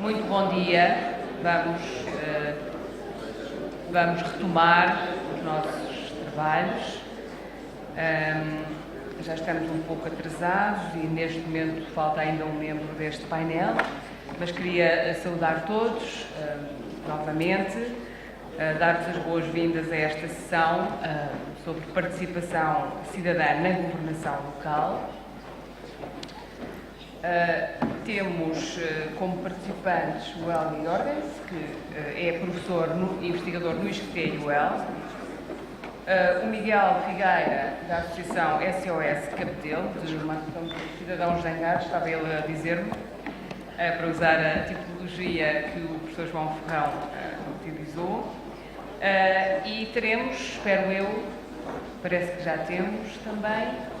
Muito bom dia. Vamos retomar os nossos trabalhos. Já estamos um pouco atrasados e neste momento falta ainda um membro deste painel, mas queria saudar todos novamente, dar-vos as boas-vindas a esta sessão sobre participação cidadã na governação local. Temos como participantes o Helmi Jorgens, que é professor investigador no ISCTE-UEL, o Miguel Figueira, da Associação SOS Cabedelo, de uma Associação de Cidadãos Zangados, estava ele a dizer-me, para usar a tipologia que o professor João Ferrão utilizou. E teremos, espero eu, parece que já temos também,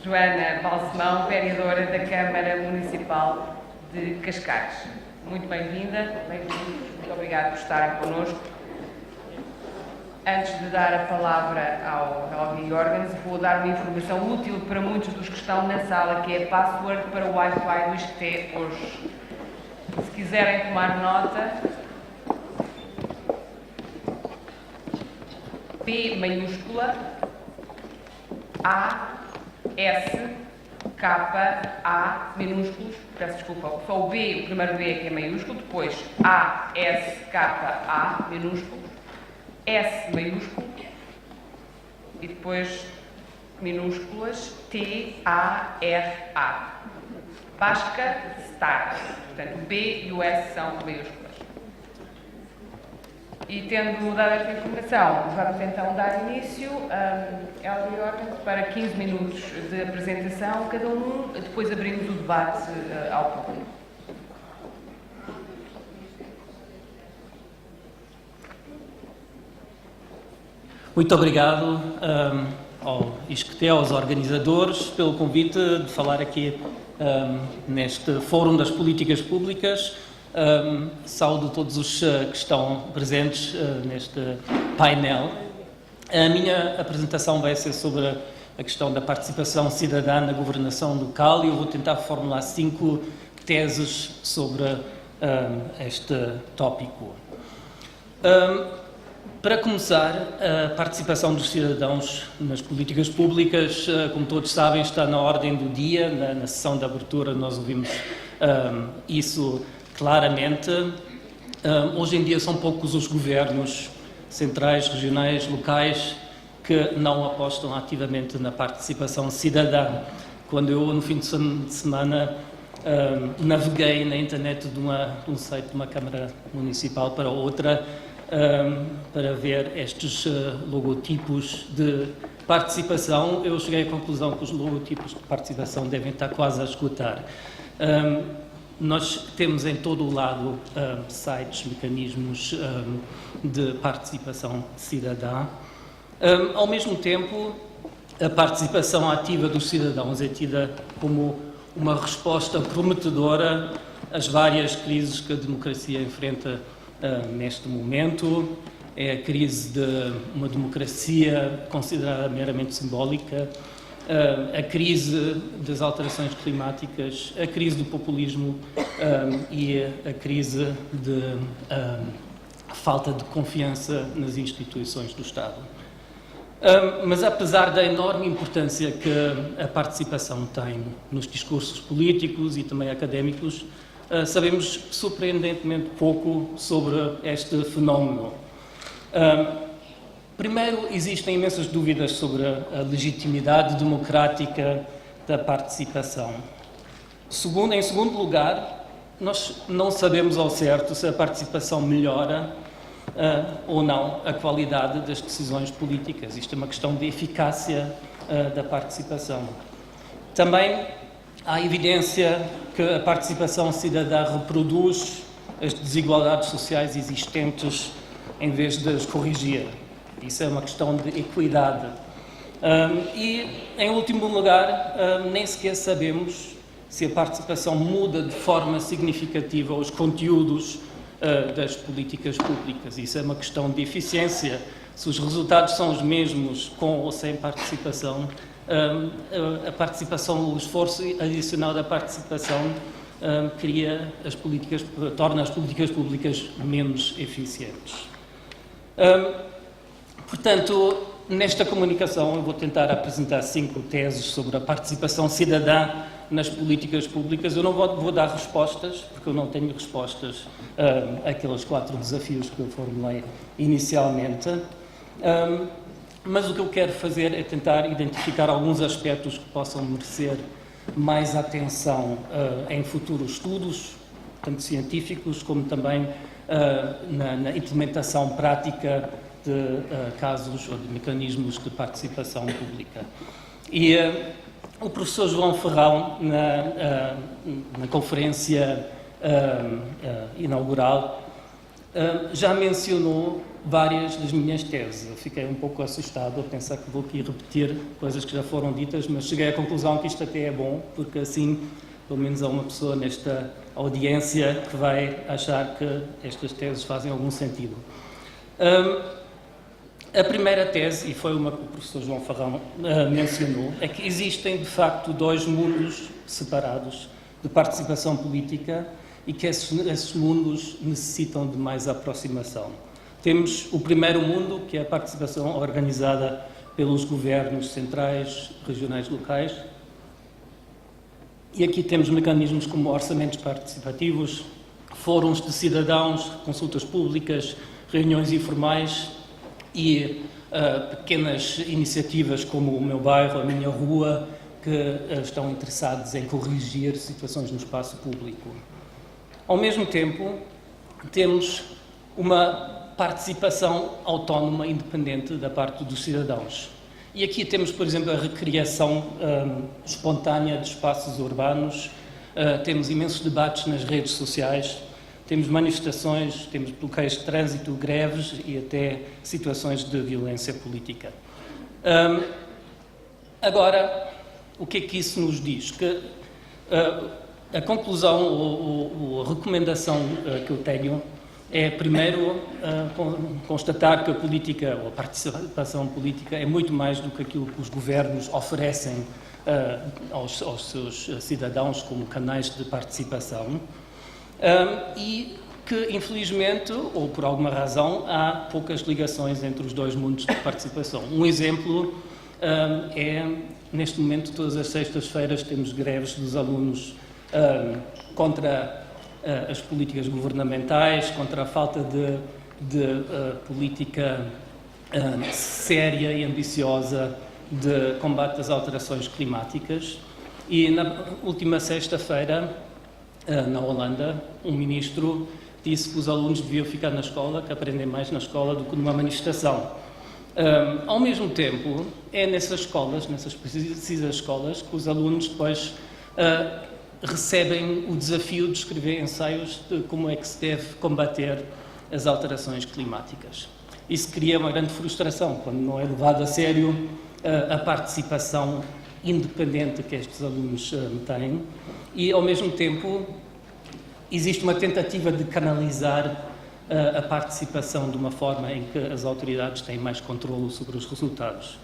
Joana Balsemão, vereadora da Câmara Municipal de Cascais. Muito bem-vinda, bem-vindos, muito obrigada por estarem connosco. Antes de dar a palavra ao Helmi Jorgens, vou dar uma informação útil para muitos dos que estão na sala, que é a password para o Wi-Fi do ISCTE hoje. Se quiserem tomar nota, P maiúscula, A, S, K, A, minúsculos, peço desculpa, só o B, o primeiro B que é maiúsculo, depois A, S, K, A, minúsculo, S maiúsculo e depois minúsculas T, A, R, A. Pasca Star. Portanto, o B e o S são maiúsculas. E tendo dado esta informação, vamos então dar início a Helmi Jorgens para 15 minutos de apresentação, cada um, depois abrimos o debate ao público. Muito obrigado ao ISCTE, aos organizadores, pelo convite de falar aqui neste Fórum das Políticas Públicas. Saúdo todos os que estão presentes neste painel. A minha apresentação vai ser sobre a questão da participação cidadã na governação local e eu vou tentar formular 5 teses sobre este tópico. Para começar, a participação dos cidadãos nas políticas públicas, como todos sabem, está na ordem do dia. Na sessão de abertura nós ouvimos isso claramente. Hoje em dia são poucos os governos centrais, regionais, locais que não apostam ativamente na participação cidadã. Quando eu, no fim de semana, naveguei na internet de um site de uma Câmara Municipal para outra, para ver estes logotipos de participação, eu cheguei à conclusão que os logotipos de participação devem estar quase a esgotar. Nós temos em todo o lado sites, mecanismos de participação cidadã. Ao mesmo tempo, a participação ativa dos cidadãos é tida como uma resposta prometedora às várias crises que a democracia enfrenta neste momento. É a crise de uma democracia considerada meramente simbólica, a crise das alterações climáticas, a crise do populismo e a crise de falta de confiança nas instituições do Estado. Mas apesar da enorme importância que a participação tem nos discursos políticos e também académicos, sabemos surpreendentemente pouco sobre este fenómeno. Primeiro, existem imensas dúvidas sobre a legitimidade democrática da participação. Em segundo lugar, nós não sabemos ao certo se a participação melhora ou não a qualidade das decisões políticas. Isto é uma questão de eficácia da participação. Também há evidência que a participação cidadã reproduz as desigualdades sociais existentes em vez de as corrigir. Isso é uma questão de equidade. E, em último lugar, nem sequer sabemos se a participação muda de forma significativa os conteúdos das políticas públicas. Isso é uma questão de eficiência. Se os resultados são os mesmos com ou sem participação, a participação, o esforço adicional da participação torna as políticas públicas menos eficientes. Portanto, nesta comunicação eu vou tentar apresentar 5 teses sobre a participação cidadã nas políticas públicas. Eu não vou dar respostas, porque eu não tenho respostas àqueles 4 desafios que eu formulei inicialmente, mas o que eu quero fazer é tentar identificar alguns aspectos que possam merecer mais atenção em futuros estudos, tanto científicos como também na implementação prática de casos ou de mecanismos de participação pública. E o professor João Ferrão, na conferência inaugural, já mencionou várias das minhas teses. Eu fiquei um pouco assustado a pensar que vou aqui repetir coisas que já foram ditas, mas cheguei à conclusão que isto até é bom, porque assim, pelo menos há uma pessoa nesta audiência que vai achar que estas teses fazem algum sentido. A primeira tese, e foi uma que o professor João Ferrão mencionou, é que existem, de facto, 2 mundos separados de participação política e que esses mundos necessitam de mais aproximação. Temos o primeiro mundo, que é a participação organizada pelos governos centrais, regionais, locais. E aqui temos mecanismos como orçamentos participativos, fóruns de cidadãos, consultas públicas, reuniões informais e pequenas iniciativas como o meu bairro, a minha rua, que estão interessados em corrigir situações no espaço público. Ao mesmo tempo, temos uma participação autónoma, independente da parte dos cidadãos. E aqui temos, por exemplo, a recriação espontânea de espaços urbanos, temos imensos debates nas redes sociais, temos manifestações, temos bloqueios de trânsito, greves e até situações de violência política. Agora, o que é que isso nos diz? Que a conclusão ou a recomendação que eu tenho é, primeiro, constatar que a política, ou a participação política, é muito mais do que aquilo que os governos oferecem aos seus cidadãos como canais de participação e que, infelizmente, ou por alguma razão, há poucas ligações entre os 2 mundos de participação. Um exemplo é, neste momento, todas as sextas-feiras temos greves dos alunos contra as políticas governamentais, contra a falta de política séria e ambiciosa de combate às alterações climáticas. E na última sexta-feira, na Holanda, um ministro disse que os alunos deviam ficar na escola, que aprendem mais na escola do que numa manifestação. Ao mesmo tempo, é nessas escolas, nessas precisas escolas, que os alunos depois recebem o desafio de escrever ensaios de como é que se deve combater as alterações climáticas. Isso cria uma grande frustração, quando não é levado a sério a participação independente que estes alunos têm e, ao mesmo tempo, existe uma tentativa de canalizar a participação de uma forma em que as autoridades têm mais controle sobre os resultados.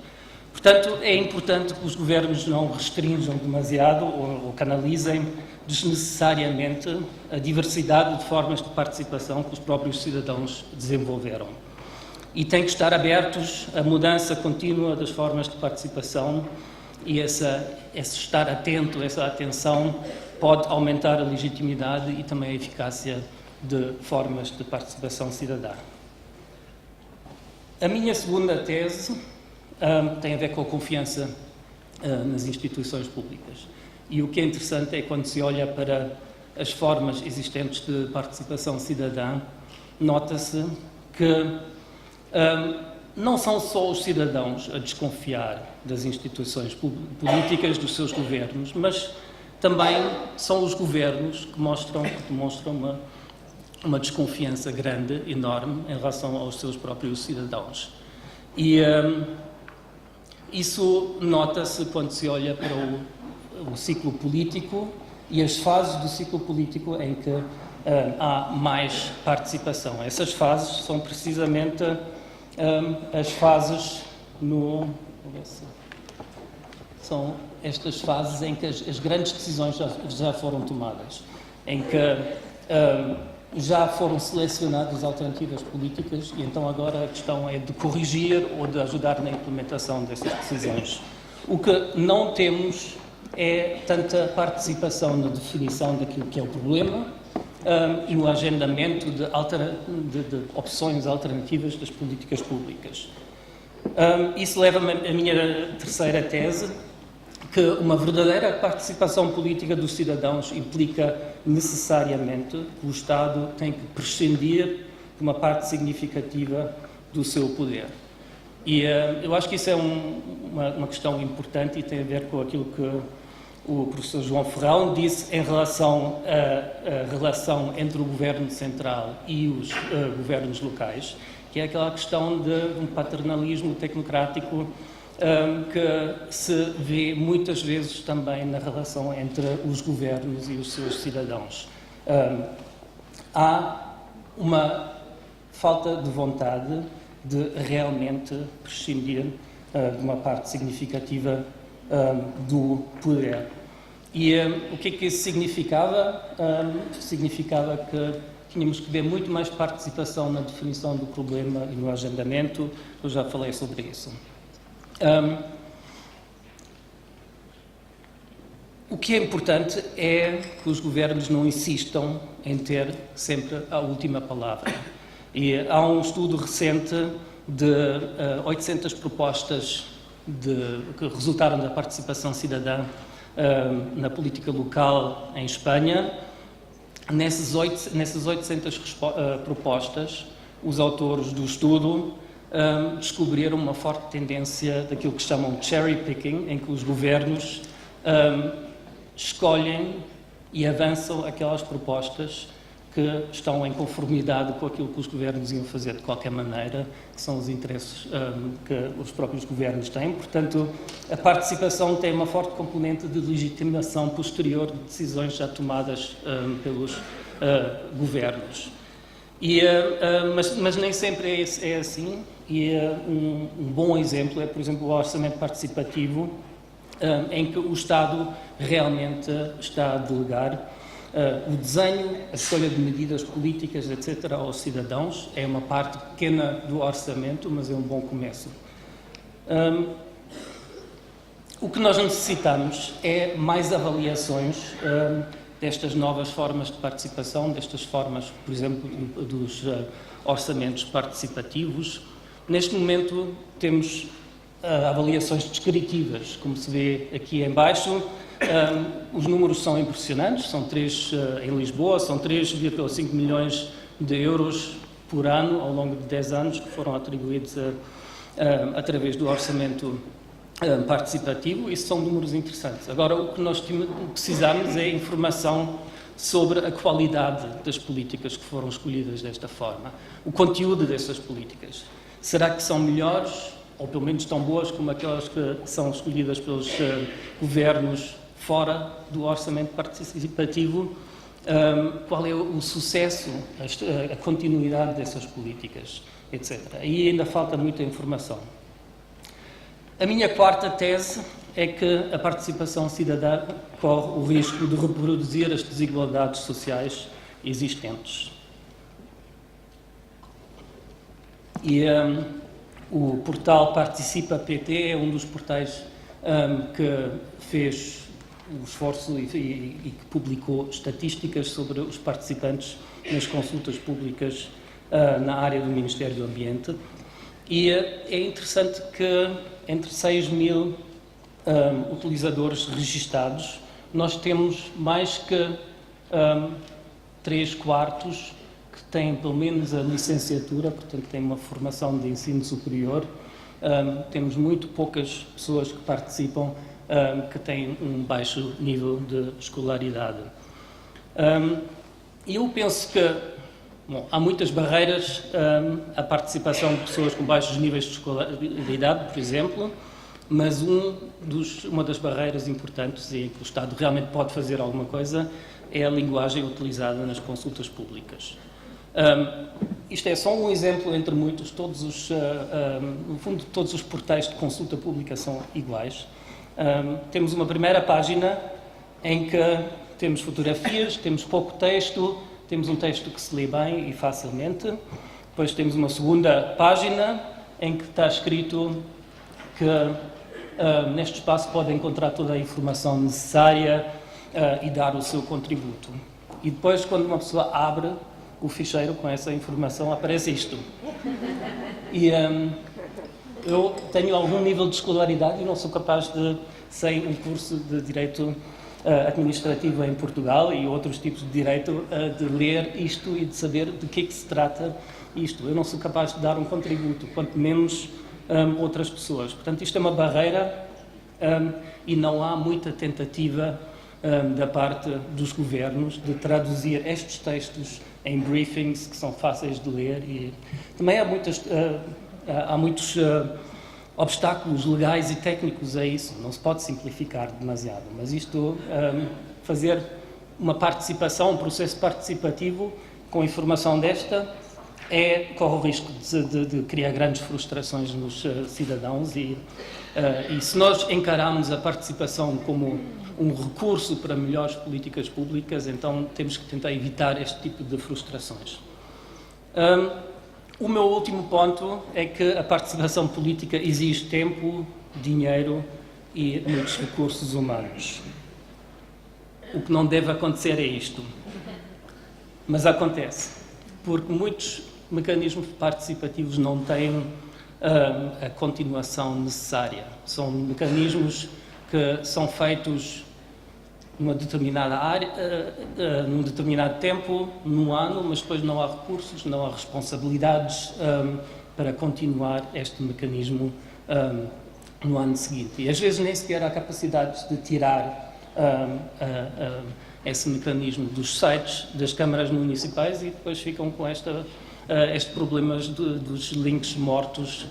Portanto, é importante que os governos não restringam demasiado ou canalizem desnecessariamente a diversidade de formas de participação que os próprios cidadãos desenvolveram. E têm que estar abertos à mudança contínua das formas de participação e esse estar atento, essa atenção pode aumentar a legitimidade e também a eficácia de formas de participação cidadã. A minha segunda tese tem a ver com a confiança nas instituições públicas. E o que é interessante é quando se olha para as formas existentes de participação cidadã, nota-se que não são só os cidadãos a desconfiar das instituições políticas, dos seus governos, mas também são os governos que demonstram uma desconfiança grande, enorme, em relação aos seus próprios cidadãos. E isso nota-se quando se olha para o ciclo político e as fases do ciclo político em que há mais participação. Essas fases são precisamente as fases são estas fases em que as grandes decisões já foram tomadas. em que já foram selecionadas alternativas políticas e então agora a questão é de corrigir ou de ajudar na implementação dessas decisões. O que não temos é tanta participação na definição daquilo que é o problema e no agendamento de opções alternativas das políticas públicas. Isso leva-me à minha terceira tese, que uma verdadeira participação política dos cidadãos implica necessariamente que o Estado tem que prescindir de uma parte significativa do seu poder. E eu acho que isso é uma questão importante e tem a ver com aquilo que o professor João Ferrão disse em relação à relação entre o governo central e os governos locais, que é aquela questão de um paternalismo tecnocrático que se vê muitas vezes também na relação entre os governos e os seus cidadãos. Há uma falta de vontade de realmente prescindir de uma parte significativa do poder. E o que é que isso significava? Significava que tínhamos que ver muito mais participação na definição do problema e no agendamento. Eu já falei sobre isso. O que é importante é que os governos não insistam em ter sempre a última palavra. E há um estudo recente de 800 propostas que resultaram da participação cidadã na política local em Espanha. Nessas 800 propostas, os autores do estudo descobriram uma forte tendência daquilo que chamam cherry picking, em que os governos escolhem e avançam aquelas propostas que estão em conformidade com aquilo que os governos iam fazer de qualquer maneira, que são os interesses que os próprios governos têm. Portanto, a participação tem uma forte componente de legitimação posterior de decisões já tomadas pelos governos. Mas nem sempre é assim, e um bom exemplo é, por exemplo, o orçamento participativo, em que o Estado realmente está a delegar o desenho, a escolha de medidas políticas, etc., aos cidadãos. É uma parte pequena do orçamento, mas é um bom começo. O que nós necessitamos é mais avaliações destas novas formas de participação, destas formas, por exemplo, dos orçamentos participativos. Neste momento temos avaliações descritivas, como se vê aqui em baixo. Os números são impressionantes, são 3 em Lisboa, são 3,5 milhões de euros por ano ao longo de 10 anos que foram atribuídos através do orçamento participativo. Isso são números interessantes. Agora, o que nós precisamos é informação sobre a qualidade das políticas que foram escolhidas desta forma, o conteúdo dessas políticas. Será que são melhores, ou pelo menos tão boas como aquelas que são escolhidas pelos governos fora do orçamento participativo? Qual é o sucesso, a continuidade dessas políticas, etc. Aí ainda falta muita informação. A minha quarta tese é que a participação cidadã corre o risco de reproduzir as desigualdades sociais existentes. E o portal Participa PT é um dos portais que fez o esforço e que publicou estatísticas sobre os participantes nas consultas públicas na área do Ministério do Ambiente. E é interessante que entre 6 mil utilizadores registados, nós temos mais que 3/4 que têm pelo menos a licenciatura, portanto têm uma formação de ensino superior. Temos muito poucas pessoas que participam que têm um baixo nível de escolaridade. Eu penso que há muitas barreiras à participação de pessoas com baixos níveis de escolaridade, por exemplo, mas uma das barreiras importantes e que o Estado realmente pode fazer alguma coisa é a linguagem utilizada nas consultas públicas. Isto é só um exemplo entre muitos. No fundo, todos os portais de consulta pública são iguais. Temos uma primeira página em que temos fotografias, temos pouco texto, temos um texto que se lê bem e facilmente. Depois temos uma segunda página em que está escrito que neste espaço pode encontrar toda a informação necessária e dar o seu contributo. E depois, quando uma pessoa abre o ficheiro com essa informação, aparece isto. E eu tenho algum nível de escolaridade e não sou capaz de, sem um curso de Direito Administrativo em Portugal e outros tipos de Direito, de ler isto e de saber de que se trata isto. Eu não sou capaz de dar um contributo, quanto menos outras pessoas. Portanto, isto é uma barreira e não há muita tentativa da parte dos governos de traduzir estes textos em briefings que são fáceis de ler e também há muitos obstáculos legais e técnicos a isso, não se pode simplificar demasiado, mas isto, fazer uma participação, um processo participativo com informação desta, corre o risco de criar grandes frustrações nos cidadãos e se nós encararmos a participação como um recurso para melhores políticas públicas, então temos que tentar evitar este tipo de frustrações. O meu último ponto é que a participação política exige tempo, dinheiro e muitos recursos humanos. O que não deve acontecer é isto. Mas acontece, porque muitos mecanismos participativos não têm a continuação necessária. São mecanismos que são feitos numa determinada área, num determinado tempo, num ano, mas depois não há recursos, não há responsabilidades para continuar este mecanismo no ano seguinte. E às vezes nem sequer há capacidade de tirar esse mecanismo dos sites das câmaras municipais e depois ficam com estes problemas dos links mortos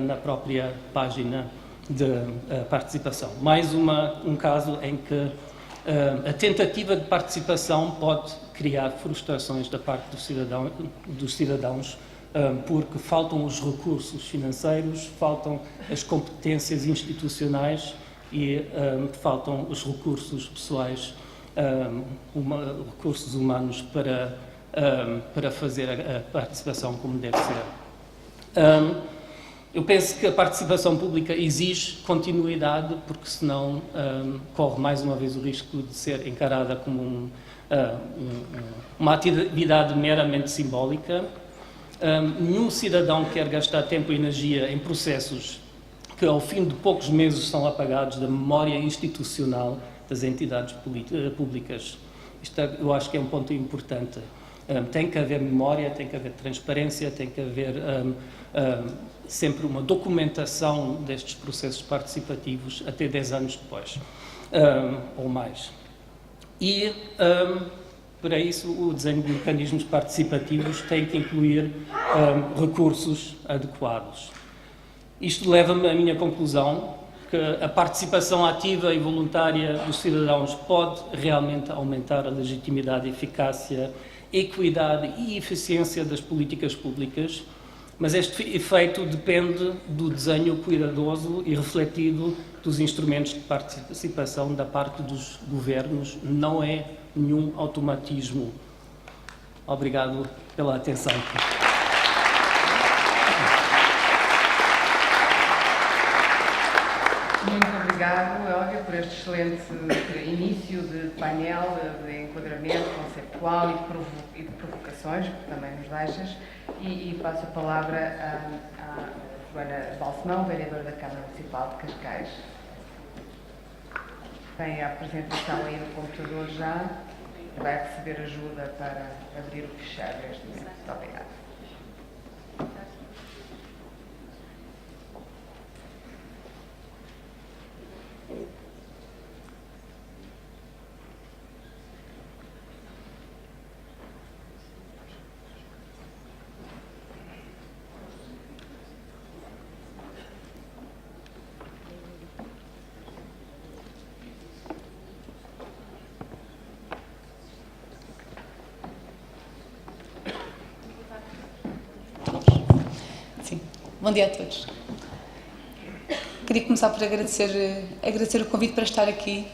na própria página de participação. Mais um caso em que a tentativa de participação pode criar frustrações da parte dos cidadãos porque faltam os recursos financeiros, faltam as competências institucionais e faltam os recursos pessoais, recursos humanos para fazer a participação como deve ser. Eu penso que a participação pública exige continuidade, porque senão corre mais uma vez o risco de ser encarada como uma atividade meramente simbólica. Nenhum cidadão quer gastar tempo e energia em processos que ao fim de poucos meses são apagados da memória institucional das entidades públicas. Isto eu acho que é um ponto importante. Tem que haver memória, tem que haver transparência, tem que haver sempre uma documentação destes processos participativos até 10 anos depois, ou mais. E, para isso, o desenho de mecanismos participativos tem que incluir recursos adequados. Isto leva-me à minha conclusão, que a participação ativa e voluntária dos cidadãos pode realmente aumentar a legitimidade, eficácia, equidade e eficiência das políticas públicas, mas este efeito depende do desenho cuidadoso e refletido dos instrumentos de participação da parte dos governos, não é nenhum automatismo. Obrigado pela atenção. Muito obrigado, Hélga, por este excelente início de painel, de enquadramento conceptual e de provocações, que também nos deixas. E passo a palavra à Joana Balsemão, vereadora da Câmara Municipal de Cascais. Tem a apresentação aí no computador já. Vai receber ajuda para abrir o ficheiro neste momento. Muito obrigada. Bom dia a todos. Queria começar por agradecer o convite para estar aqui.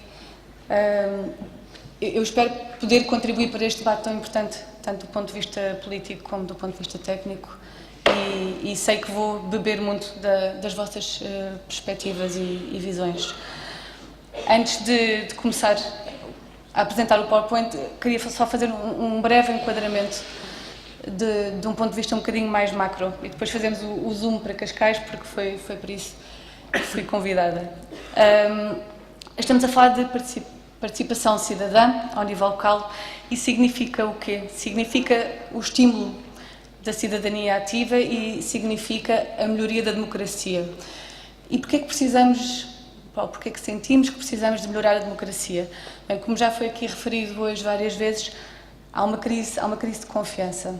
eu espero poder contribuir para este debate tão importante, tanto do ponto de vista político como do ponto de vista técnico, e sei que vou beber muito das vossas perspectivas e visões. Antes de começar a apresentar o PowerPoint, queria só fazer um breve enquadramento de um ponto de vista um bocadinho mais macro, e depois fazemos o zoom para Cascais, porque foi por isso que fui convidada. Estamos a falar de participação cidadã ao nível local, e significa o quê? Significa o estímulo da cidadania ativa e significa a melhoria da democracia. E porquê que precisamos, porquê que sentimos que precisamos de melhorar a democracia? Bem, como já foi aqui referido hoje várias vezes, há uma crise de confiança.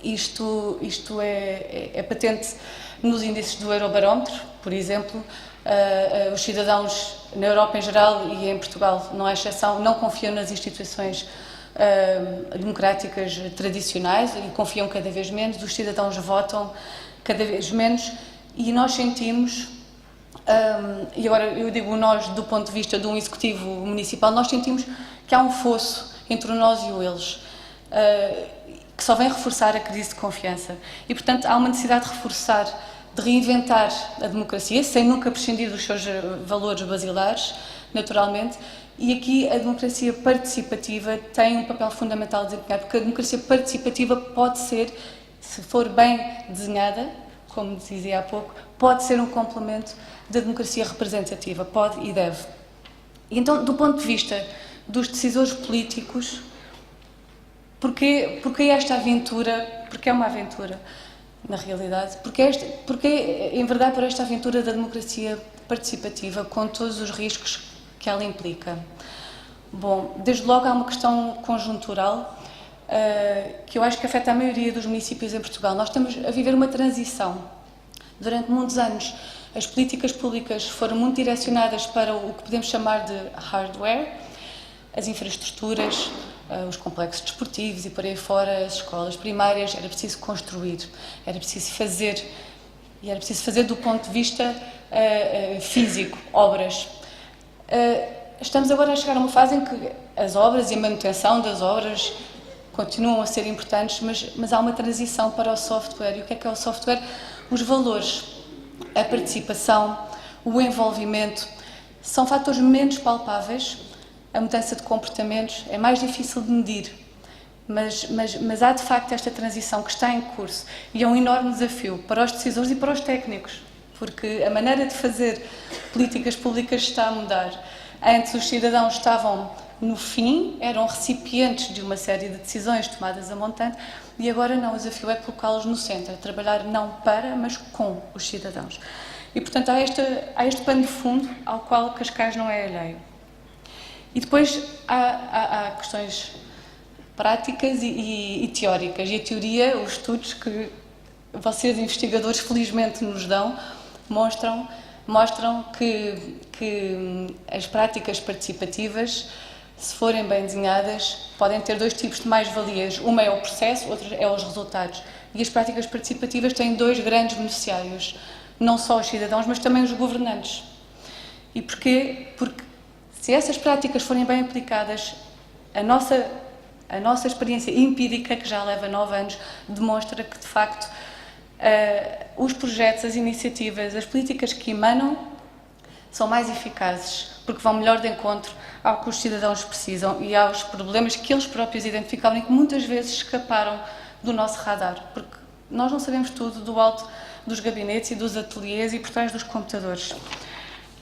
Isto é patente nos índices do Eurobarómetro, por exemplo. Os cidadãos na Europa em geral e em Portugal não é exceção, não confiam nas instituições democráticas tradicionais e confiam cada vez menos. Os cidadãos votam cada vez menos, e nós sentimos, e agora eu digo nós do ponto de vista de um executivo municipal, nós sentimos que há um fosso entre o nós e o eles, que só vem reforçar a crise de confiança. E, portanto, há uma necessidade de reforçar, de reinventar a democracia, sem nunca prescindir dos seus valores basilares, naturalmente. E aqui a democracia participativa tem um papel fundamental a desempenhar, porque a democracia participativa pode ser, se for bem desenhada, como dizia há pouco, pode ser um complemento da democracia representativa, pode e deve. E então, do ponto de vista dos decisores políticos, porque esta aventura, porque é uma aventura, na realidade, porque em verdade, por esta aventura da democracia participativa, com todos os riscos que ela implica? Bom, desde logo há uma questão conjuntural que eu acho que afeta a maioria dos municípios em Portugal. Nós estamos a viver uma transição. Durante muitos anos, as políticas públicas foram muito direcionadas para o que podemos chamar de hardware, as infraestruturas, os complexos desportivos e por aí fora, as escolas primárias. Era preciso construir, era preciso fazer, e era preciso fazer do ponto de vista físico, obras. Estamos agora a chegar a uma fase em que as obras e a manutenção das obras continuam a ser importantes, mas há uma transição para o software. E o que é o software? Os valores, a participação, o envolvimento, são fatores menos palpáveis. A mudança de comportamentos é mais difícil de medir, mas há de facto esta transição que está em curso, e é um enorme desafio para os decisores e para os técnicos, porque a maneira de fazer políticas públicas está a mudar. Antes os cidadãos estavam no fim, eram recipientes de uma série de decisões tomadas a montante, e agora não, o desafio é colocá-los no centro, é trabalhar não para, mas com os cidadãos. E portanto há este pano de fundo ao qual Cascais não é alheio. E depois há questões práticas e teóricas. E a teoria, os estudos que vocês, investigadores, felizmente nos dão, mostram que as práticas participativas, se forem bem desenhadas, podem ter dois tipos de mais-valias. Uma é o processo, outra é os resultados. E as práticas participativas têm dois grandes beneficiários, não só os cidadãos, mas também os governantes. E porquê? Porque se essas práticas forem bem aplicadas, a nossa experiência empírica, que já leva 9 anos, demonstra que, de facto, os projetos, as iniciativas, as políticas que emanam são mais eficazes, porque vão melhor de encontro ao que os cidadãos precisam e aos problemas que eles próprios identificaram e que muitas vezes escaparam do nosso radar, porque nós não sabemos tudo do alto dos gabinetes e dos ateliês e por trás dos computadores.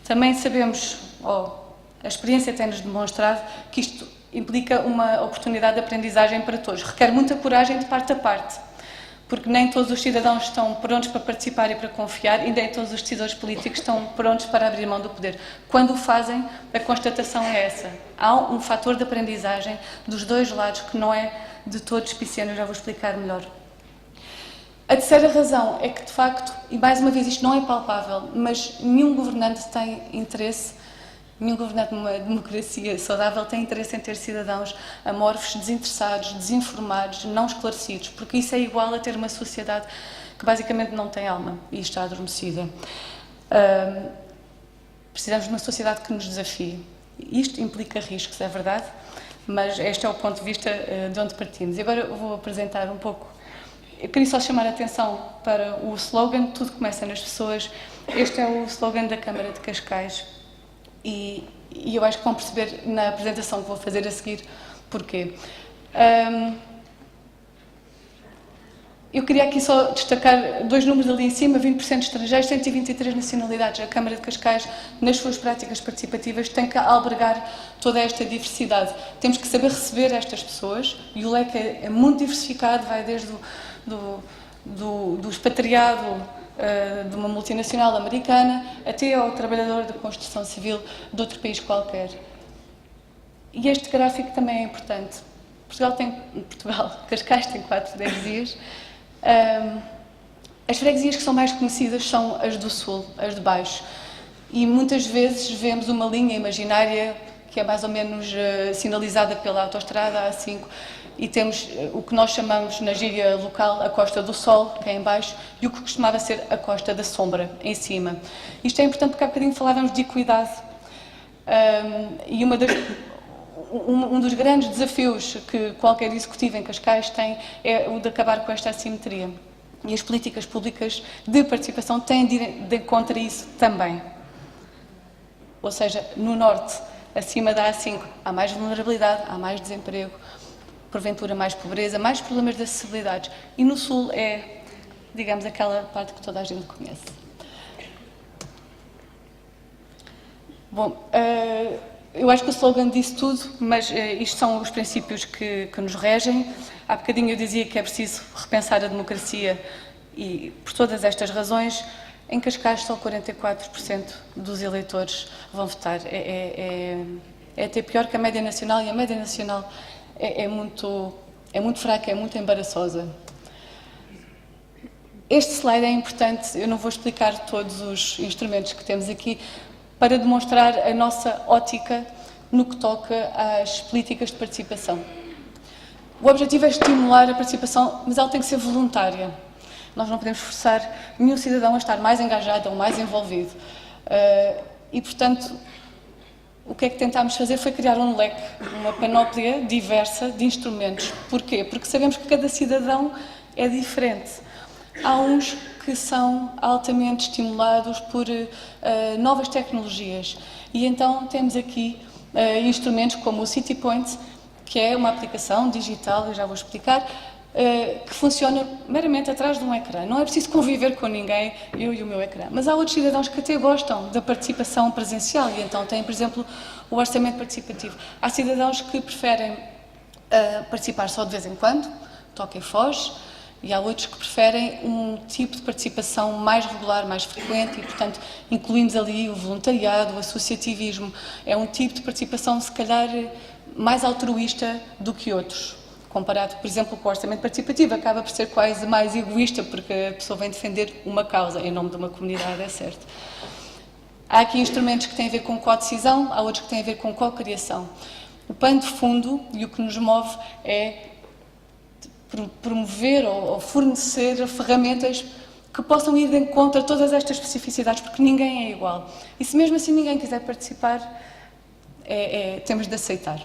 Também sabemos, a experiência tem-nos demonstrado que isto implica uma oportunidade de aprendizagem para todos. Requer muita coragem de parte a parte, porque nem todos os cidadãos estão prontos para participar e para confiar, e nem todos os decisores políticos estão prontos para abrir mão do poder. Quando o fazem, a constatação é essa. Há um fator de aprendizagem dos dois lados que não é de todo despiciente, eu já vou explicar melhor. A terceira razão é que, de facto, e mais uma vez isto não é palpável, mas nenhum governante tem interesse, nenhum governante numa democracia saudável tem interesse em ter cidadãos amorfos, desinteressados, desinformados, não esclarecidos, porque isso é igual a ter uma sociedade que basicamente não tem alma e está adormecida. Precisamos de uma sociedade que nos desafie. Isto implica riscos, é verdade, mas este é o ponto de vista de onde partimos. E agora eu vou apresentar um pouco. Eu queria só chamar a atenção para o slogan, tudo começa nas pessoas. Este é o slogan da Câmara de Cascais e eu acho que vão perceber na apresentação que vou fazer a seguir porquê. Eu queria aqui só destacar dois números ali em cima, 20% estrangeiros, 123 nacionalidades. A Câmara de Cascais, nas suas práticas participativas, tem que albergar toda esta diversidade. Temos que saber receber estas pessoas e o leque é muito diversificado, vai desde do expatriado de uma multinacional americana até ao trabalhador da construção civil de outro país qualquer. E este gráfico também é importante. Cascais tem 4 freguesias. As freguesias que são mais conhecidas são as do Sul, as de baixo. E muitas vezes vemos uma linha imaginária que é mais ou menos sinalizada pela autoestrada A5 e temos o que nós chamamos na gíria local a Costa do Sol, que é em baixo, e o que costumava ser a Costa da Sombra, em cima. Isto é importante porque há bocadinho falávamos de equidade e um dos grandes desafios que qualquer executivo em Cascais tem é o de acabar com esta assimetria. E as políticas públicas de participação têm de encontrar isso também. Ou seja, no Norte, acima da A5, há mais vulnerabilidade, há mais desemprego, porventura mais pobreza, mais problemas de acessibilidade. E no Sul é, digamos, aquela parte que toda a gente conhece. Bom, eu acho que o slogan disse tudo, mas isto são os princípios que nos regem. Há bocadinho eu dizia que é preciso repensar a democracia e, por todas estas razões, em Cascais só 44% dos eleitores vão votar. É até pior que a média nacional e a média nacional é muito fraca, é muito embaraçosa. Este slide é importante, eu não vou explicar todos os instrumentos que temos aqui, para demonstrar a nossa ótica no que toca às políticas de participação. O objetivo é estimular a participação, mas ela tem que ser voluntária. Nós não podemos forçar nenhum cidadão a estar mais engajado ou mais envolvido. E, portanto, o que é que tentámos fazer foi criar um leque, uma panóplia diversa de instrumentos. Porquê? Porque sabemos que cada cidadão é diferente. Há uns que são altamente estimulados por novas tecnologias e então temos aqui instrumentos como o City Point, que é uma aplicação digital, eu já vou explicar, que funciona meramente atrás de um ecrã. Não é preciso conviver com ninguém, eu e o meu ecrã. Mas há outros cidadãos que até gostam da participação presencial e então têm, por exemplo, o orçamento participativo. Há cidadãos que preferem participar só de vez em quando, toca e foge, e há outros que preferem um tipo de participação mais regular, mais frequente e, portanto, incluímos ali o voluntariado, o associativismo. É um tipo de participação, se calhar, mais altruísta do que outros. Comparado, por exemplo, com o orçamento participativo, acaba por ser quase mais egoísta, porque a pessoa vem defender uma causa em nome de uma comunidade, é certo. Há aqui instrumentos que têm a ver com co-decisão, há outros que têm a ver com co-criação. O pano de fundo e o que nos move é promover ou fornecer ferramentas que possam ir de encontro a todas estas especificidades, porque ninguém é igual. E se mesmo assim ninguém quiser participar, temos de aceitar.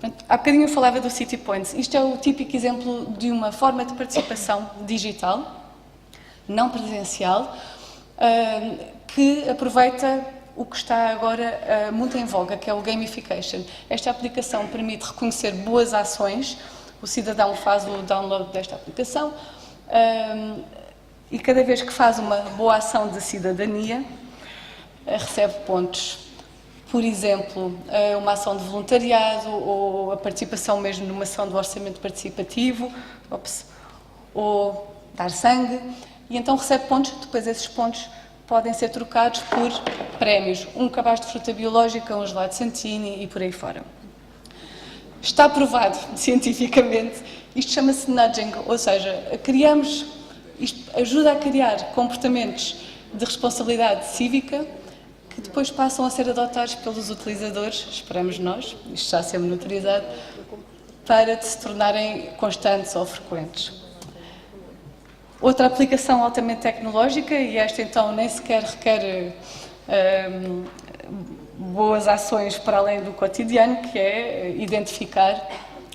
Portanto, há bocadinho eu falava do City Points. Isto é o típico exemplo de uma forma de participação digital, não presencial, que aproveita o que está agora muito em voga, que é o gamification. Esta aplicação permite reconhecer boas ações. O cidadão faz o download desta aplicação e cada vez que faz uma boa ação de cidadania, recebe pontos. Por exemplo, uma ação de voluntariado ou a participação mesmo numa ação do orçamento participativo, ou dar sangue, e então recebe pontos. Depois esses pontos podem ser trocados por prémios, um cabaz de fruta biológica, um gelado Santini e por aí fora. Está provado cientificamente, isto chama-se nudging, ou seja, isto ajuda a criar comportamentos de responsabilidade cívica que depois passam a ser adotados pelos utilizadores, esperamos nós, isto já sendo monitorizado, para se tornarem constantes ou frequentes. Outra aplicação altamente tecnológica, e esta então nem sequer requer boas ações para além do cotidiano, que é identificar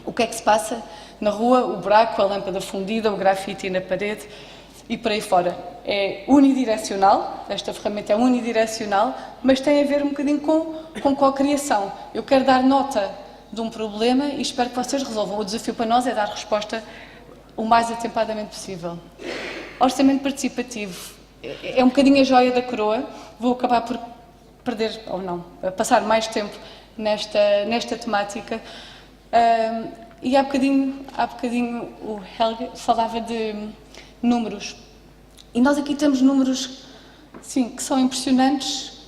o que é que se passa na rua, o buraco, a lâmpada fundida, o grafite na parede e por aí fora. É unidirecional, esta ferramenta é unidirecional, mas tem a ver um bocadinho com co-criação. Eu quero dar nota de um problema e espero que vocês resolvam. O desafio para nós é dar resposta o mais atempadamente possível. Orçamento participativo é um bocadinho a joia da coroa. Vou acabar por perder, ou não, passar mais tempo nesta temática. E há bocadinho o Helge falava de números. E nós aqui temos números, sim, que são impressionantes,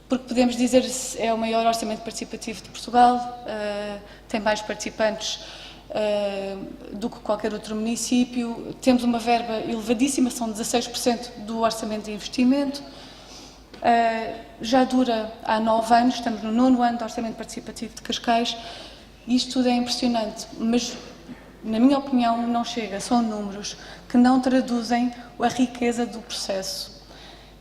porque podemos dizer que é o maior orçamento participativo de Portugal, tem mais participantes do que qualquer outro município, temos uma verba elevadíssima, são 16% do orçamento de investimento, já dura há 9 anos, estamos no 9º ano do orçamento participativo de Cascais, e isto tudo é impressionante, mas na minha opinião não chega, são números que não traduzem a riqueza do processo.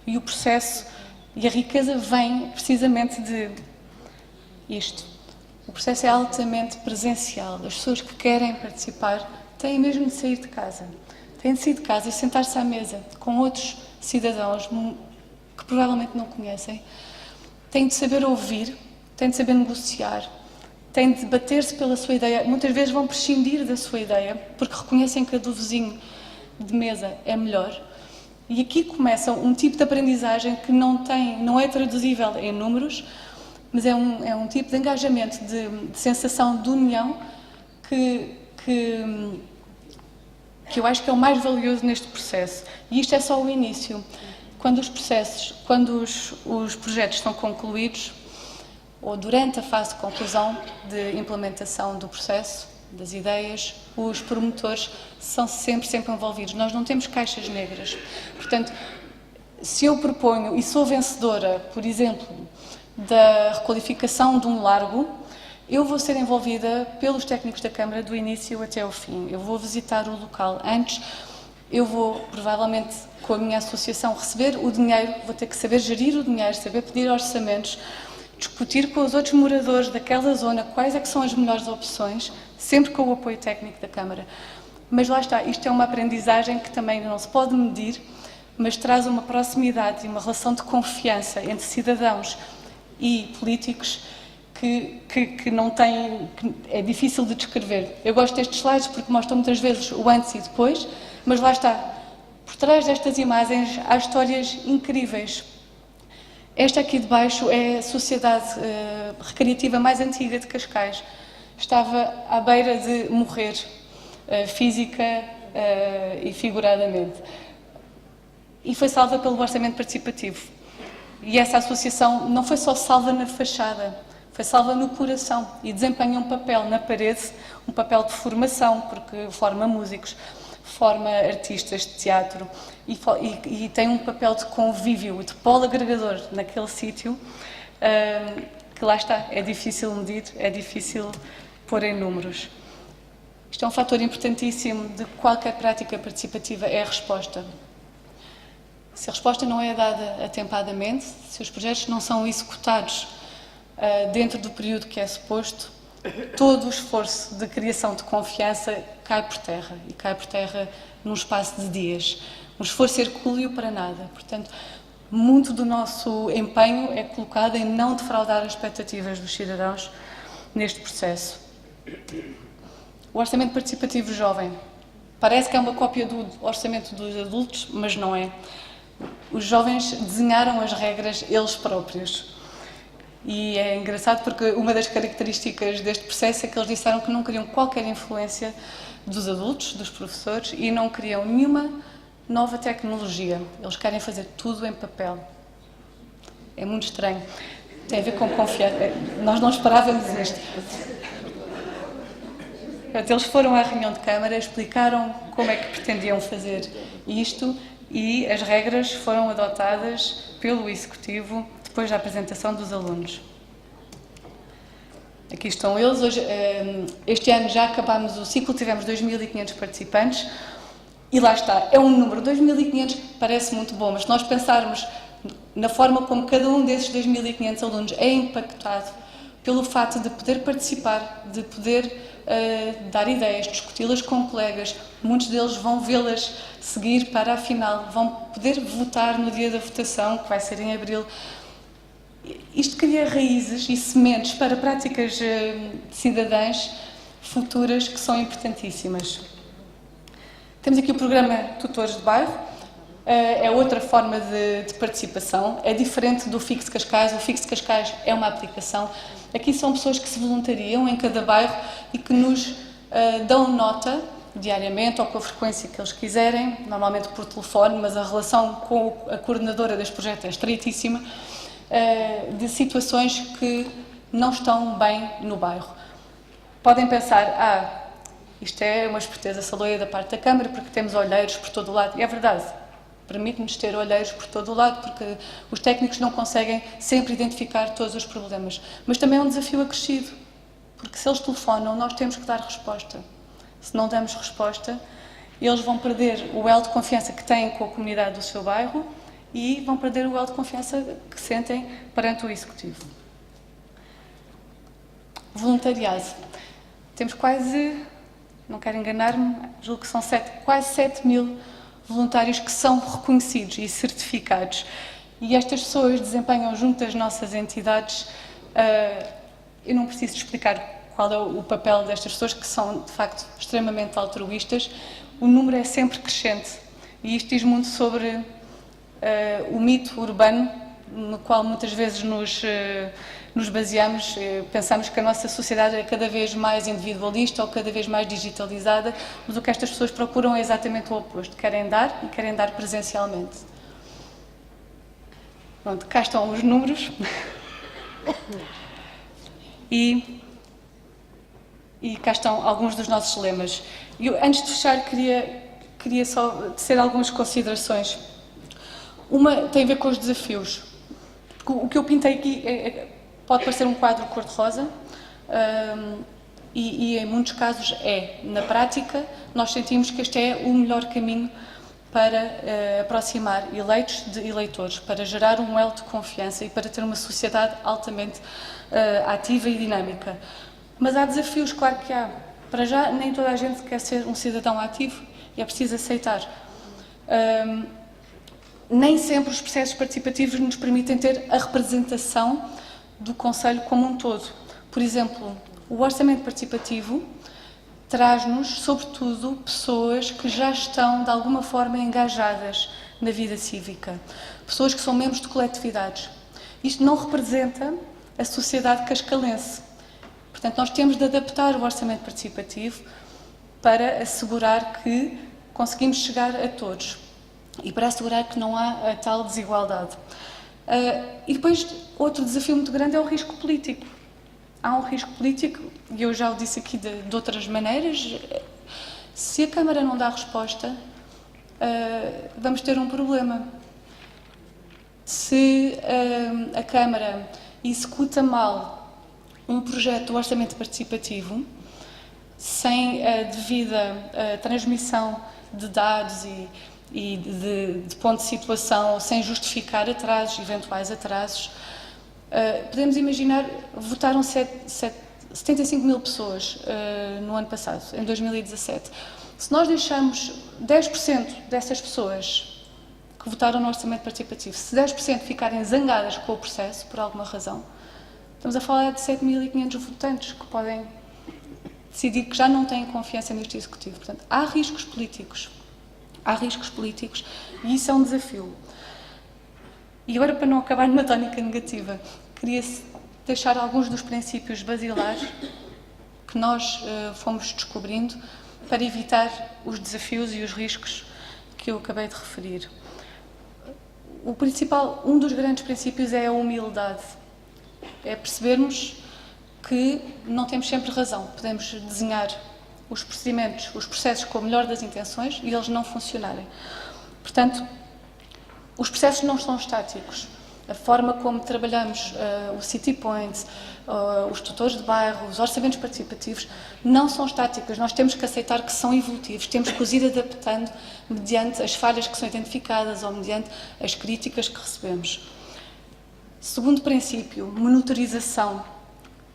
E o processo e a riqueza vem precisamente de isto. O processo é altamente presencial. As pessoas que querem participar têm mesmo de sair de casa. Têm de sair de casa e sentar-se à mesa com outros cidadãos que provavelmente não conhecem. Têm de saber ouvir, têm de saber negociar, têm de bater-se pela sua ideia. Muitas vezes vão prescindir da sua ideia porque reconhecem que a do vizinho de mesa é melhor. E aqui começa um tipo de aprendizagem que não é traduzível em números, mas é um tipo de engajamento, de sensação de união que eu acho que é o mais valioso neste processo. E isto é só o início. Quando os projetos estão concluídos, ou durante a fase de conclusão de implementação do processo, das ideias, os promotores são sempre envolvidos. Nós não temos caixas negras. Portanto, se eu proponho e sou vencedora, por exemplo, da requalificação de um largo, eu vou ser envolvida pelos técnicos da Câmara do início até ao fim. Eu vou visitar o local antes, eu vou, provavelmente, com a minha associação, receber o dinheiro, vou ter que saber gerir o dinheiro, saber pedir orçamentos, discutir com os outros moradores daquela zona quais é que são as melhores opções, sempre com o apoio técnico da Câmara. Mas lá está, isto é uma aprendizagem que também não se pode medir, mas traz uma proximidade e uma relação de confiança entre cidadãos e políticos que não tem, que é difícil de descrever. Eu gosto destes slides porque mostram muitas vezes o antes e depois, mas lá está, por trás destas imagens há histórias incríveis. Esta aqui de baixo é a sociedade recreativa mais antiga de Cascais. Estava à beira de morrer, física e figuradamente. E foi salva pelo orçamento participativo. E essa associação não foi só salva na fachada, foi salva no coração e desempenha um papel na parede, um papel de formação, porque forma músicos, forma artistas de teatro e tem um papel de convívio, de polo agregador naquele sítio, que lá está, é difícil medir, é difícil pôr em números. Isto é um fator importantíssimo de qualquer prática participativa, é a resposta. Se a resposta não é dada atempadamente, se os projetos não são executados dentro do período que é suposto, todo o esforço de criação de confiança cai por terra, e cai por terra num espaço de dias. Um esforço hercúleo para nada. Portanto, muito do nosso empenho é colocado em não defraudar as expectativas dos cidadãos neste processo. O orçamento participativo jovem parece que é uma cópia do orçamento dos adultos, mas não é. Os jovens desenharam as regras eles próprios. E é engraçado porque uma das características deste processo é que eles disseram que não queriam qualquer influência dos adultos, dos professores, e não queriam nenhuma nova tecnologia. Eles querem fazer tudo em papel. É muito estranho. Tem a ver com confiança. Nós não esperávamos isto. Eles foram à reunião de Câmara, explicaram como é que pretendiam fazer isto e as regras foram adotadas pelo Executivo depois da apresentação dos alunos. Aqui estão eles. Hoje, este ano já acabámos o ciclo, tivemos 2.500 participantes e lá está, é um número, 2.500 parece muito bom, mas se nós pensarmos na forma como cada um desses 2.500 alunos é impactado pelo fato de poder participar, de poder dar ideias, discuti-las com colegas. Muitos deles vão vê-las seguir para a final, vão poder votar no dia da votação, que vai ser em abril. Isto cria raízes e sementes para práticas cidadãs futuras que são importantíssimas. Temos aqui o programa Tutores de Bairro. É outra forma de participação, é diferente do Fixo Cascais. O Fixo Cascais é uma aplicação. Aqui são pessoas que se voluntariam em cada bairro e que nos dão nota diariamente ou com a frequência que eles quiserem, normalmente por telefone, mas a relação com a coordenadora deste projeto é estreitíssima, de situações que não estão bem no bairro. Podem pensar, isto é uma esperteza saloia da parte da Câmara porque temos olheiros por todo o lado. E é verdade. Permite-nos ter olheiros por todo o lado, porque os técnicos não conseguem sempre identificar todos os problemas. Mas também é um desafio acrescido, porque se eles telefonam, nós temos que dar resposta. Se não damos resposta, eles vão perder o elo de confiança que têm com a comunidade do seu bairro e vão perder o elo de confiança que sentem perante o Executivo. Voluntariado. Temos quase, não quero enganar-me, julgo que são quase 7.000 voluntários que são reconhecidos e certificados. E estas pessoas desempenham junto às nossas entidades, eu não preciso explicar qual é o papel destas pessoas, que são, de facto, extremamente altruístas. O número é sempre crescente. E isto diz muito sobre o mito urbano, no qual muitas vezes nos baseamos. Pensamos que a nossa sociedade é cada vez mais individualista ou cada vez mais digitalizada, mas o que estas pessoas procuram é exatamente o oposto. Querem dar e querem dar presencialmente. Pronto, cá estão os números. E cá estão alguns dos nossos lemas. Antes de fechar, queria só tecer algumas considerações. Uma tem a ver com os desafios. O que eu pintei aqui pode parecer um quadro cor-de-rosa e em muitos casos é. Na prática, nós sentimos que este é o melhor caminho para aproximar eleitos de eleitores, para gerar um elo de confiança e para ter uma sociedade altamente ativa e dinâmica. Mas há desafios, claro que há. Para já, nem toda a gente quer ser um cidadão ativo e é preciso aceitar. Nem sempre os processos participativos nos permitem ter a representação do Conselho como um todo. Por exemplo, o orçamento participativo traz-nos, sobretudo, pessoas que já estão, de alguma forma, engajadas na vida cívica. Pessoas que são membros de coletividades. Isto não representa a sociedade cascalense. Portanto, nós temos de adaptar o orçamento participativo para assegurar que conseguimos chegar a todos e para assegurar que não há a tal desigualdade. E depois, outro desafio muito grande é o risco político. Há um risco político, e eu já o disse aqui de outras maneiras. Se a Câmara não dá resposta, vamos ter um problema. Se a Câmara executa mal um projeto do orçamento participativo, sem a devida transmissão de dados e de ponto de situação, sem justificar atrasos, eventuais atrasos, podemos imaginar, votaram 75.000 pessoas no ano passado, em 2017. Se nós deixamos 10% dessas pessoas que votaram no orçamento participativo, se 10% ficarem zangadas com o processo, por alguma razão, estamos a falar de 7.500 votantes que podem decidir que já não têm confiança neste Executivo. Portanto, há riscos políticos. Há riscos políticos e isso é um desafio. E agora, para não acabar numa tónica negativa, queria deixar alguns dos princípios basilares que nós fomos descobrindo para evitar os desafios e os riscos que eu acabei de referir. Um dos grandes princípios é a humildade. É percebermos que não temos sempre razão. Podemos desenhar os procedimentos, os processos com o melhor das intenções e eles não funcionarem. Portanto, os processos não são estáticos. A forma como trabalhamos o City Point, os tutores de bairro, os orçamentos participativos, não são estáticos. Nós temos que aceitar que são evolutivos, temos que os ir adaptando mediante as falhas que são identificadas ou mediante as críticas que recebemos. Segundo princípio, monitorização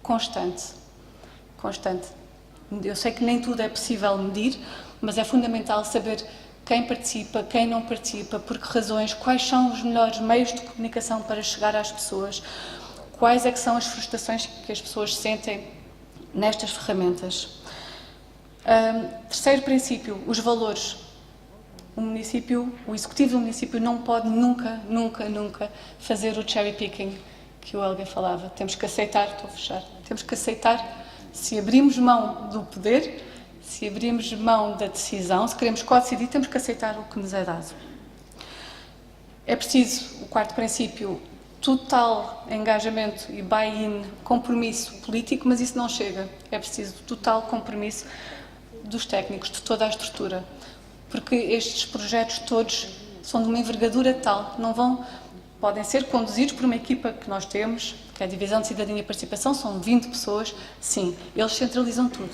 constante. Eu sei que nem tudo é possível medir, mas é fundamental saber quem participa, quem não participa, por que razões, quais são os melhores meios de comunicação para chegar às pessoas, quais é que são as frustrações que as pessoas sentem nestas ferramentas. Terceiro princípio, os valores. O executivo do município não pode nunca fazer o cherry picking que o Helga falava. Temos que aceitar, temos que aceitar, se abrimos mão do poder, se abrimos mão da decisão, se queremos co-decidir, temos que aceitar o que nos é dado. É preciso, o quarto princípio, total engajamento e buy-in, compromisso político, mas isso não chega. É preciso total compromisso dos técnicos, de toda a estrutura, porque estes projetos todos são de uma envergadura tal, podem ser conduzidos por uma equipa que nós temos, que é a Divisão de Cidadania e Participação, são 20 pessoas, sim, eles centralizam tudo,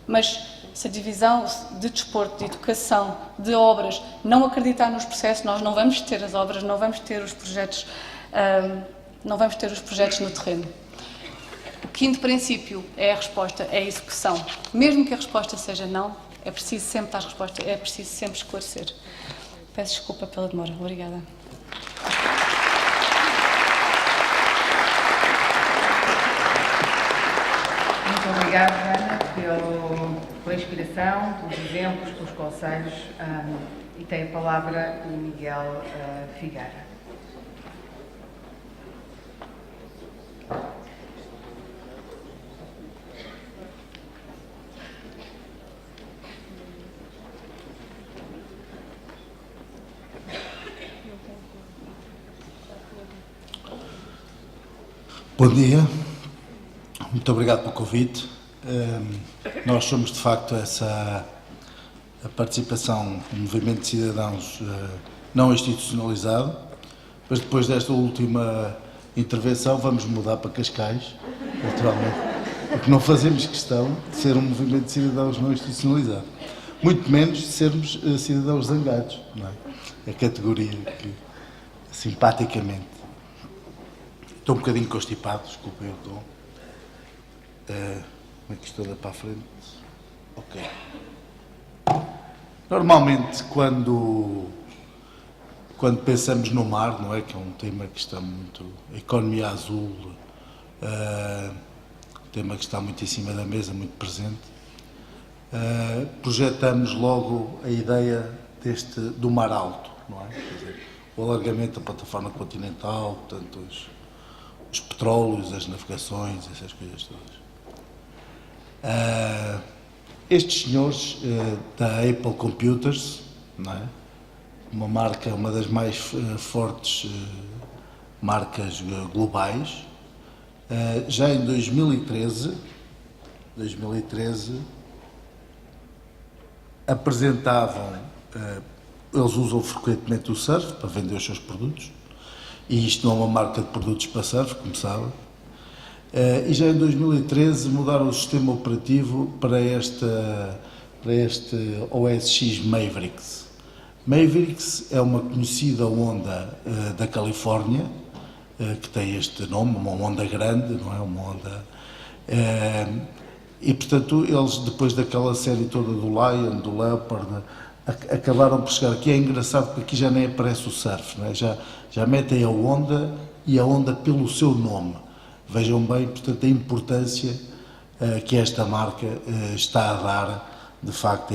mas se a Divisão de Desporto, de Educação, de Obras não acreditar nos processos, nós não vamos ter as obras, não vamos ter os projetos no terreno. O quinto princípio é a resposta, é a execução. Mesmo que a resposta seja não, é preciso sempre dar resposta, é preciso sempre esclarecer. Peço desculpa pela demora. Obrigada. Muito obrigada, Ana, pela inspiração, pelos exemplos, pelos conselhos. E tem a palavra o Miguel Figueira. Bom dia, muito obrigado pelo convite. Nós somos de facto a participação do Movimento de Cidadãos não institucionalizado, mas depois desta última intervenção vamos mudar para Cascais, naturalmente, porque não fazemos questão de ser um Movimento de Cidadãos não institucionalizado, muito menos de sermos cidadãos zangados, não é? A categoria que, simpaticamente, estou um bocadinho constipado, desculpem o tom. Como é que isto anda para a frente? Ok. Normalmente, quando pensamos no mar, não é? Que é um tema que está muito... A economia azul, um tema que está muito em cima da mesa, muito presente. Projetamos logo a ideia do mar alto, não é? Quer dizer, o alargamento da plataforma continental, portanto, os petróleos, as navegações, essas coisas todas. Estes senhores da Apple Computers, não é? Uma das mais fortes marcas globais, já em 2013 apresentavam, eles usam frequentemente o surf para vender os seus produtos, e isto não é uma marca de produtos para surf, como sabem. E já em 2013 mudaram o sistema operativo para este OS X Mavericks. Mavericks é uma conhecida onda da Califórnia, que tem este nome, uma onda grande, não é? Uma onda... e, portanto, eles, depois daquela série toda do Lion, do Leopard, acabaram por chegar aqui. É engraçado porque aqui já nem aparece o surf, não é? Já metem a onda e a onda pelo seu nome. Vejam bem, portanto, a importância que esta marca está a dar, de facto,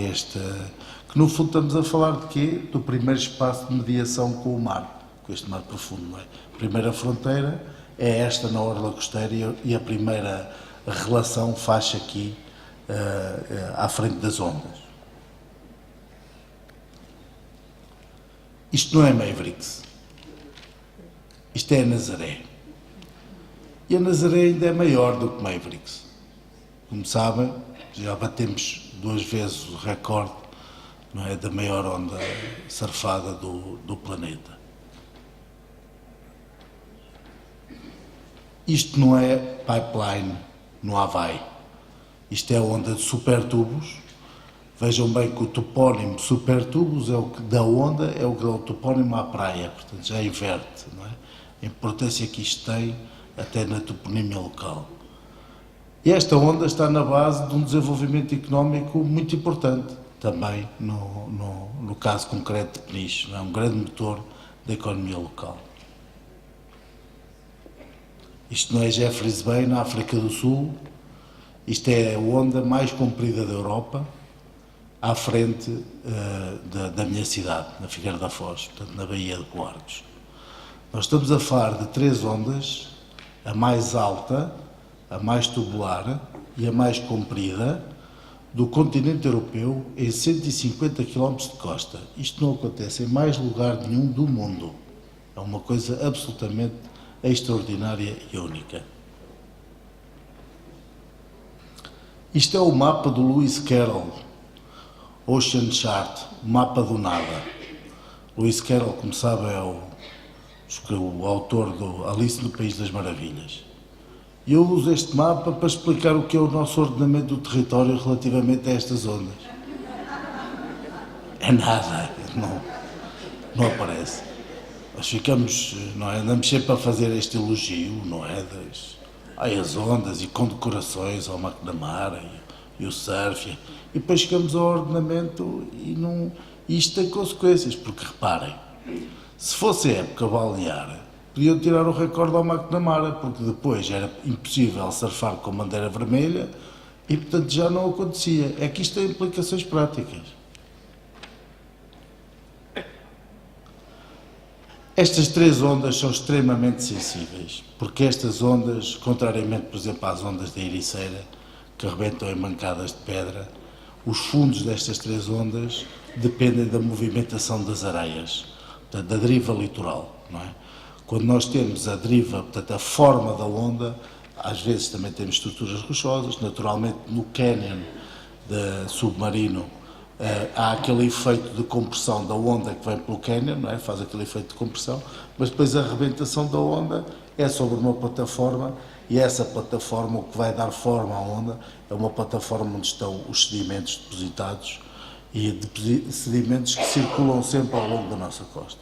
que no fundo estamos a falar de quê? Do primeiro espaço de mediação com o mar, com este mar profundo, não é? A primeira fronteira é esta na orla costeira e a primeira relação faz aqui à frente das ondas. Isto não é Mavericks, isto é a Nazaré. E a Nazaré ainda é maior do que Mavericks. Como sabem, já batemos 2 vezes o recorde, não é, da maior onda surfada do planeta. Isto não é pipeline no Havaí. Isto é onda de supertubos. Vejam bem que o topónimo supertubos é o que dá onda, é o que dá o topónimo à praia, portanto já inverte, não é? a importância que isto tem até na toponímia local. E esta onda está na base de um desenvolvimento económico muito importante, também no caso concreto de Peniche, é um grande motor da economia local. Isto não é Jeffreys Bay, na África do Sul, isto é a onda mais comprida da Europa, à frente da minha cidade, na Figueira da Foz, portanto, na Baía de Coarcos. Nós estamos a falar de 3 ondas, a mais alta, a mais tubular e a mais comprida do continente europeu em 150 km de costa. Isto não acontece em mais lugar nenhum do mundo. É uma coisa absolutamente extraordinária e única. Isto é o mapa do Lewis Carroll, Ocean Chart, o mapa do nada. Lewis Carroll, como sabe, é o autor do Alice no País das Maravilhas. E eu uso este mapa para explicar o que é o nosso ordenamento do território relativamente a estas ondas. É nada, não aparece. Nós ficamos, não é? Andamos sempre a fazer este elogio, não é? As ondas e condecorações ao McNamara e o surf. E depois chegamos ao ordenamento e isto tem consequências, porque reparem, se fosse a época balnear, podiam tirar o recorde ao McNamara, porque depois era impossível surfar com bandeira vermelha e, portanto, já não acontecia. É que isto tem implicações práticas. Estas 3 ondas são extremamente sensíveis, porque estas ondas, contrariamente, por exemplo, às ondas da Ericeira, que arrebentam em mancadas de pedra, os fundos destas 3 ondas dependem da movimentação das areias, portanto, da deriva litoral, não é? Quando nós temos a deriva, portanto, a forma da onda, às vezes também temos estruturas rochosas, naturalmente no cânion submarino há aquele efeito de compressão da onda que vem pelo cânion, não é? Faz aquele efeito de compressão, mas depois a arrebentação da onda é sobre uma plataforma e essa plataforma, o que vai dar forma à onda, é uma plataforma onde estão os sedimentos depositados e sedimentos que circulam sempre ao longo da nossa costa.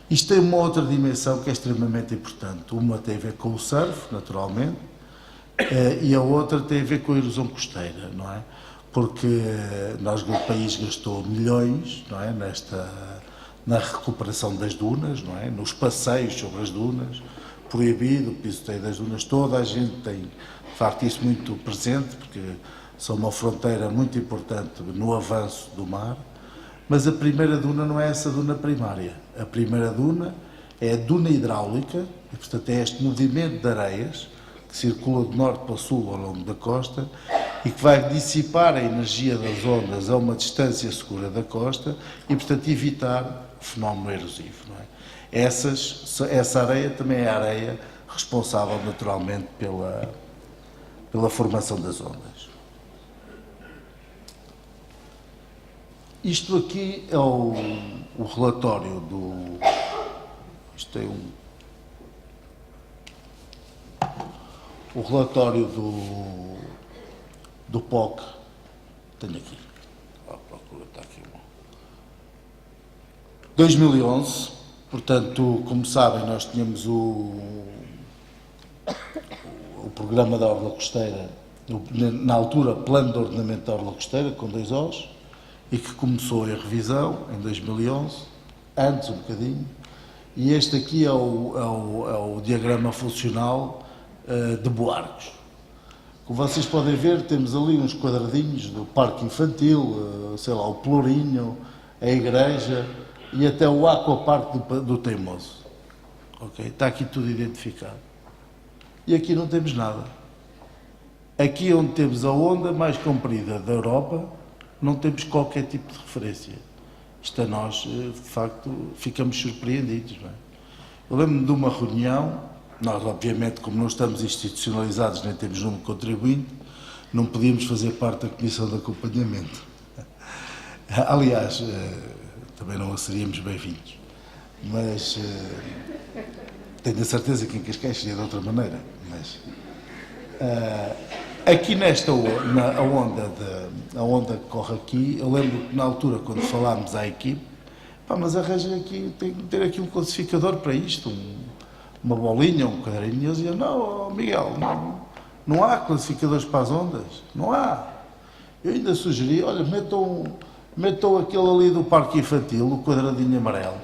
Isto tem uma outra dimensão que é extremamente importante. Uma tem a ver com o surf, naturalmente, e a outra tem a ver com a erosão costeira, não é? Porque o país gastou milhões, não é? Na recuperação das dunas, não é? Nos passeios sobre as dunas, proibido o pisoteio das dunas. Toda a gente tem, de facto, isso muito presente, porque são uma fronteira muito importante no avanço do mar. Mas a primeira duna não é essa duna primária. A primeira duna é a duna hidráulica, e portanto é este movimento de areias que circula de norte para sul ao longo da costa e que vai dissipar a energia das ondas a uma distância segura da costa e, portanto, evitar o fenómeno erosivo. Não é? Essa areia também é a areia responsável, naturalmente, pela formação das ondas. Isto aqui é o relatório do... Isto é o relatório do POC. Tenho aqui. Procura, está aqui. 2011, portanto, como sabem, nós tínhamos o programa da Orla Costeira, na altura, Plano de Ordenamento da Orla Costeira, com 2 Os, e que começou a revisão em 2011, antes um bocadinho, e este aqui é o diagrama funcional de Buarcos. Como vocês podem ver, temos ali uns quadradinhos do parque infantil, sei lá, o Pelourinho, a igreja e até o aquapark do Teimoso. Okay? Está aqui tudo identificado. E aqui não temos nada. Aqui onde temos a onda mais comprida da Europa, não temos qualquer tipo de referência. Isto a nós, de facto, ficamos surpreendidos. Não é? Eu lembro-me de uma reunião, nós, obviamente, como não estamos institucionalizados, nem temos número de contribuinte, não podíamos fazer parte da comissão de acompanhamento. Aliás, também não seríamos bem-vindos. Mas tenho a certeza que em Cascais seria de outra maneira. Mas, aqui nesta a onda que corre aqui, eu lembro que na altura, quando falámos à equipe, mas arranjem aqui, tem que ter aqui um classificador para isto, uma bolinha, um quadradinho, e eles diziam, não, Miguel, não há classificadores para as ondas, não há. Eu ainda sugeri, olha, metam aquele ali do parque infantil, o quadradinho amarelo,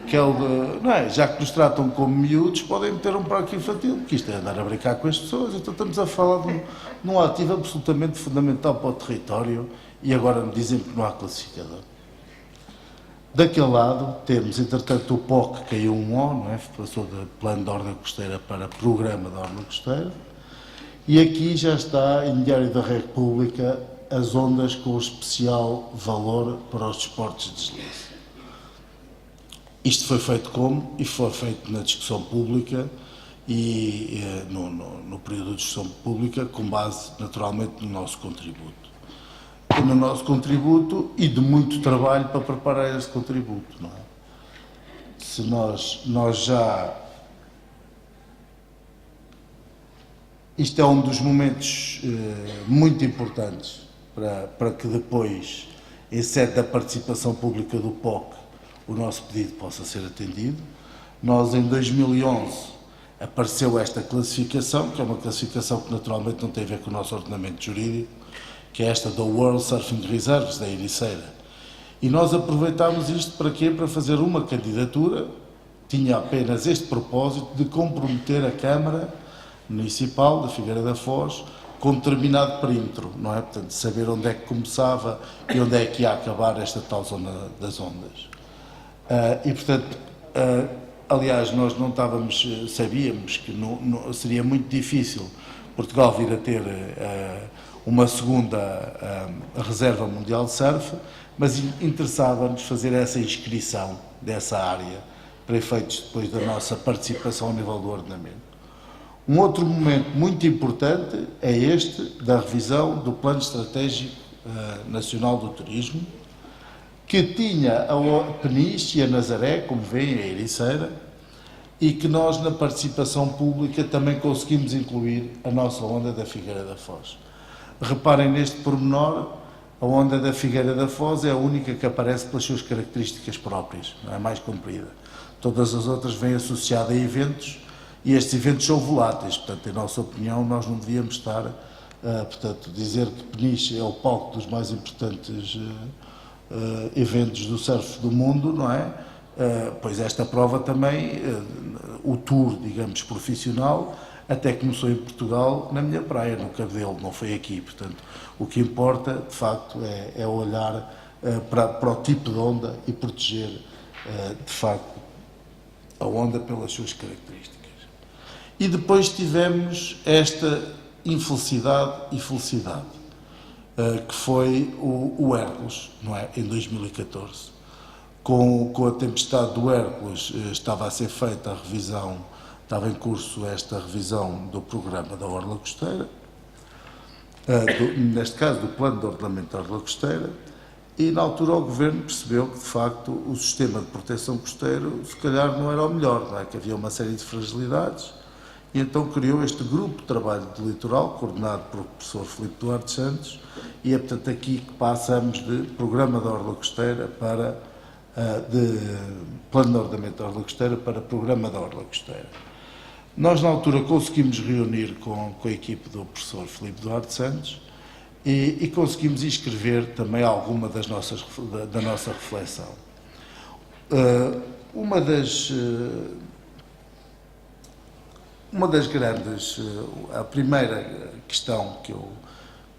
que é o de, não é, já que nos tratam como miúdos, podem meter um parque infantil, porque isto é andar a brincar com as pessoas, então estamos a falar de um ativo absolutamente fundamental para o território, e agora me dizem que não há classificador. Daquele lado temos, entretanto, o POC caiu um O, não é? Passou de Plano de Orla Costeira para Programa de Orla Costeira, e aqui já está, em Diário da República, as ondas com especial valor para os desportos de deslize. Isto foi feito como? E foi feito na discussão pública e no período de discussão pública, com base, naturalmente, no nosso contributo. No nosso contributo e de muito trabalho para preparar esse contributo, não é? Se nós já... Isto é um dos momentos muito importantes para que depois, em sede da participação pública do POC, o nosso pedido possa ser atendido. Nós, em 2011, apareceu esta classificação, que é uma classificação que naturalmente não tem a ver com o nosso ordenamento jurídico, que é esta da World Surfing Reserves, da Ericeira. E nós aproveitámos isto para quê? Para fazer uma candidatura, tinha apenas este propósito de comprometer a Câmara Municipal da Figueira da Foz com determinado perímetro, não é? Portanto, saber onde é que começava e onde é que ia acabar esta tal zona das ondas. E, portanto, aliás, nós não sabíamos que seria muito difícil Portugal vir a ter uma segunda reserva mundial de surf, mas interessava-nos fazer essa inscrição dessa área para efeitos depois da nossa participação ao nível do ordenamento. Um outro momento muito importante é este da revisão do Plano Estratégico Nacional do Turismo, que tinha a Peniche e a Nazaré, como veem, a Ericeira, e que nós, na participação pública, também conseguimos incluir a nossa onda da Figueira da Foz. Reparem neste pormenor, a onda da Figueira da Foz é a única que aparece pelas suas características próprias, não é mais comprida. Todas as outras vêm associadas a eventos, e estes eventos são voláteis, portanto, em nossa opinião, nós não devíamos estar, portanto, dizer que Peniche é o palco dos mais importantes eventos do surf do mundo, não é? Pois esta prova também, o tour, digamos, profissional, até começou em Portugal, na minha praia, no Cabedelo, não foi aqui. Portanto, o que importa, de facto, é olhar para o tipo de onda e proteger, de facto, a onda pelas suas características. E depois tivemos esta infelicidade e felicidade, que foi o Hércules, não é? Em 2014. Com a tempestade do Hércules estava a ser feita a revisão, estava em curso esta revisão do programa da Orla Costeira, neste caso do Plano de Ordenamento da Orla Costeira, e na altura o Governo percebeu que de facto o sistema de proteção costeiro se calhar não era o melhor, não é? Que havia uma série de fragilidades, e então criou este grupo de trabalho de litoral, coordenado pelo professor Filipe Duarte Santos, e é portanto aqui que passamos de Programa da Orla Costeira para de Plano de Ordenamento da Orla Costeira para Programa da Orla Costeira. Nós, na altura, conseguimos reunir com a equipe do professor Filipe Duarte Santos e conseguimos inscrever também alguma da nossa reflexão. Uma das grandes, a primeira questão que eu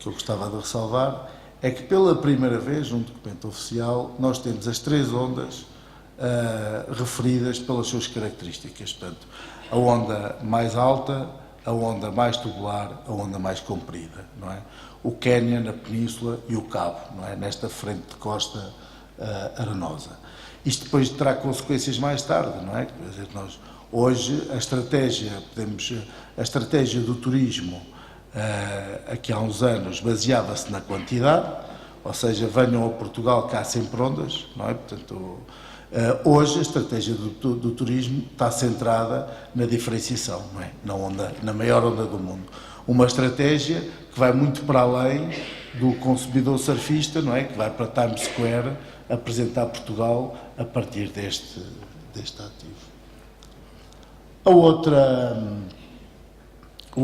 gostava de ressalvar é que pela primeira vez, num documento oficial, nós temos as 3 ondas referidas pelas suas características. Portanto, a onda mais alta, a onda mais tubular, a onda mais comprida, não é? O Quénia, a Península e o Cabo, não é? Nesta frente de costa arenosa. Isto depois terá consequências mais tarde, não é? Quer dizer, nós, hoje, a estratégia do turismo, aqui há uns anos, baseava-se na quantidade, ou seja, venham a Portugal, cá há sempre ondas, não é? Portanto, hoje a estratégia do turismo está centrada na diferenciação, não é? Na maior onda do mundo. Uma estratégia que vai muito para além do consumidor surfista, não é? Que vai para Times Square apresentar Portugal a partir deste ativo. O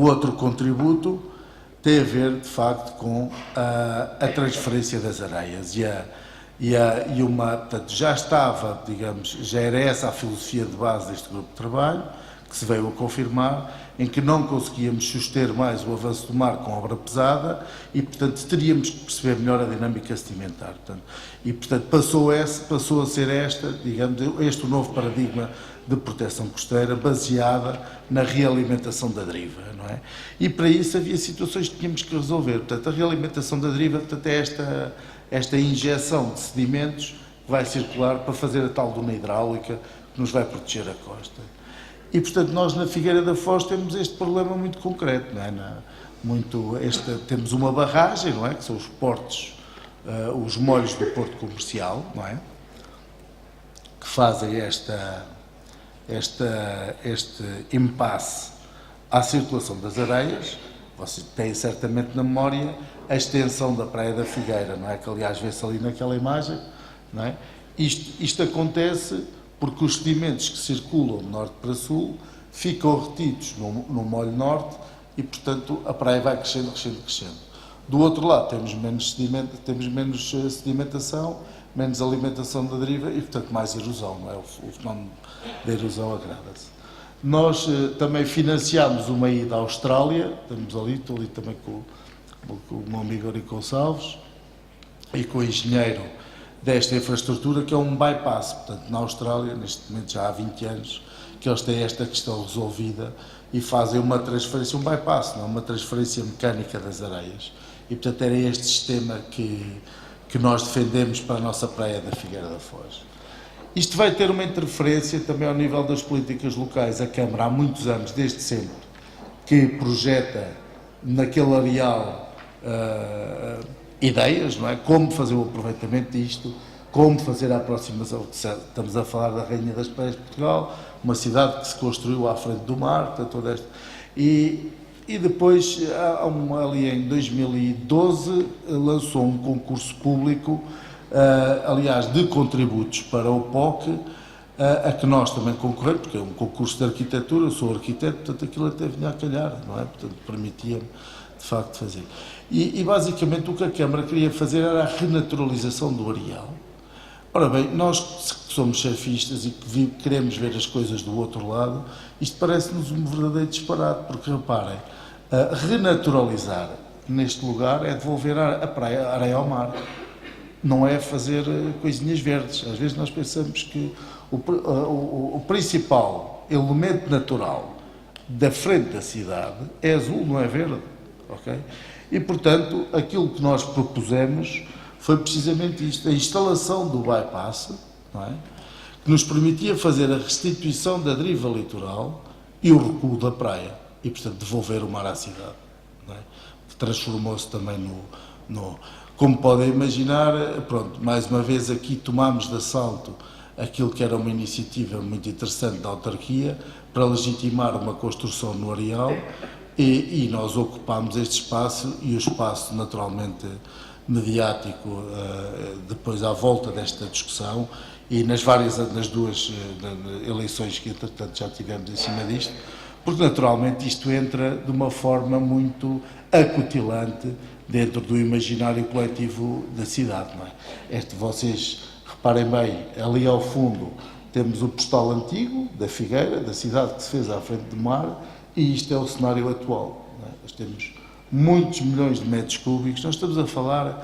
outro contributo tem a ver, de facto, com a transferência das areias portanto, já estava, digamos, já era essa a filosofia de base deste grupo de trabalho, que se veio a confirmar, em que não conseguíamos suster mais o avanço do mar com obra pesada e, portanto, teríamos que perceber melhor a dinâmica sedimentar. Portanto, passou a ser este o novo paradigma de proteção costeira baseada na realimentação da deriva, não é? E para isso havia situações que tínhamos que resolver. Portanto, a realimentação da deriva, portanto, é esta injeção de sedimentos que vai circular para fazer a tal duna hidráulica que nos vai proteger a costa. E, portanto, nós na Figueira da Foz temos este problema muito concreto, não é? Temos uma barragem, não é? Que são os portos, os molhos do porto comercial, não é? Que fazem este impasse à circulação das areias. Vocês têm certamente na memória a extensão da Praia da Figueira, não é? Que, aliás, vê-se ali naquela imagem, não é? Isto acontece porque os sedimentos que circulam de norte para sul ficam retidos no molho norte e, portanto, a praia vai crescendo. Do outro lado, temos menos sedimentação, menos alimentação da deriva e, portanto, mais erosão, não é? O fenómeno da erosão agrava-se. Nós também financiámos uma ida à Austrália, estou ali também com o meu amigo Eurico Gonçalves e com o engenheiro desta infraestrutura, que é um bypass. Portanto, na Austrália, neste momento já há 20 anos, que eles têm esta questão resolvida e fazem uma transferência, um bypass, não é? Uma transferência mecânica das areias. E, portanto, era este sistema que nós defendemos para a nossa praia da Figueira da Foz. Isto vai ter uma interferência também ao nível das políticas locais. A Câmara, há muitos anos, desde sempre, que projeta naquele areal ideias, não é? Como fazer o aproveitamento disto, como fazer a aproximação. Estamos a falar da Rainha das Praias de Portugal, uma cidade que se construiu à frente do mar, portanto, toda esta. E depois, ali em 2012, lançou um concurso público, aliás, de contributos para o POC, a que nós também concorremos, porque é um concurso de arquitetura, eu sou arquiteto, portanto, aquilo até vinha a calhar, não é? Portanto, permitia-me, de facto, fazer. E basicamente o que a Câmara queria fazer era a renaturalização do areal. Ora bem, nós que somos surfistas e que queremos ver as coisas do outro lado, isto parece-nos um verdadeiro disparate, porque reparem, renaturalizar neste lugar é devolver a areia ao mar, não é fazer coisinhas verdes. Às vezes nós pensamos que o principal elemento natural da frente da cidade é azul, não é verde, ok? E, portanto, aquilo que nós propusemos foi precisamente isto, a instalação do bypass, não é? Que nos permitia fazer a restituição da deriva litoral e o recuo da praia, e, portanto, devolver o mar à cidade, não é? Que transformou-se também Como podem imaginar, pronto, mais uma vez aqui tomámos de assalto aquilo que era uma iniciativa muito interessante da autarquia para legitimar uma construção no areal e nós ocupámos este espaço e o espaço naturalmente mediático depois à volta desta discussão e nas duas eleições que entretanto já tivemos em cima disto, porque naturalmente isto entra de uma forma muito acutilante dentro do imaginário coletivo da cidade, não é? Vocês reparem bem, ali ao fundo temos o postal antigo da Figueira, da cidade que se fez à frente do mar, e isto é o cenário atual, não é? Nós temos muitos milhões de metros cúbicos, nós estamos a falar,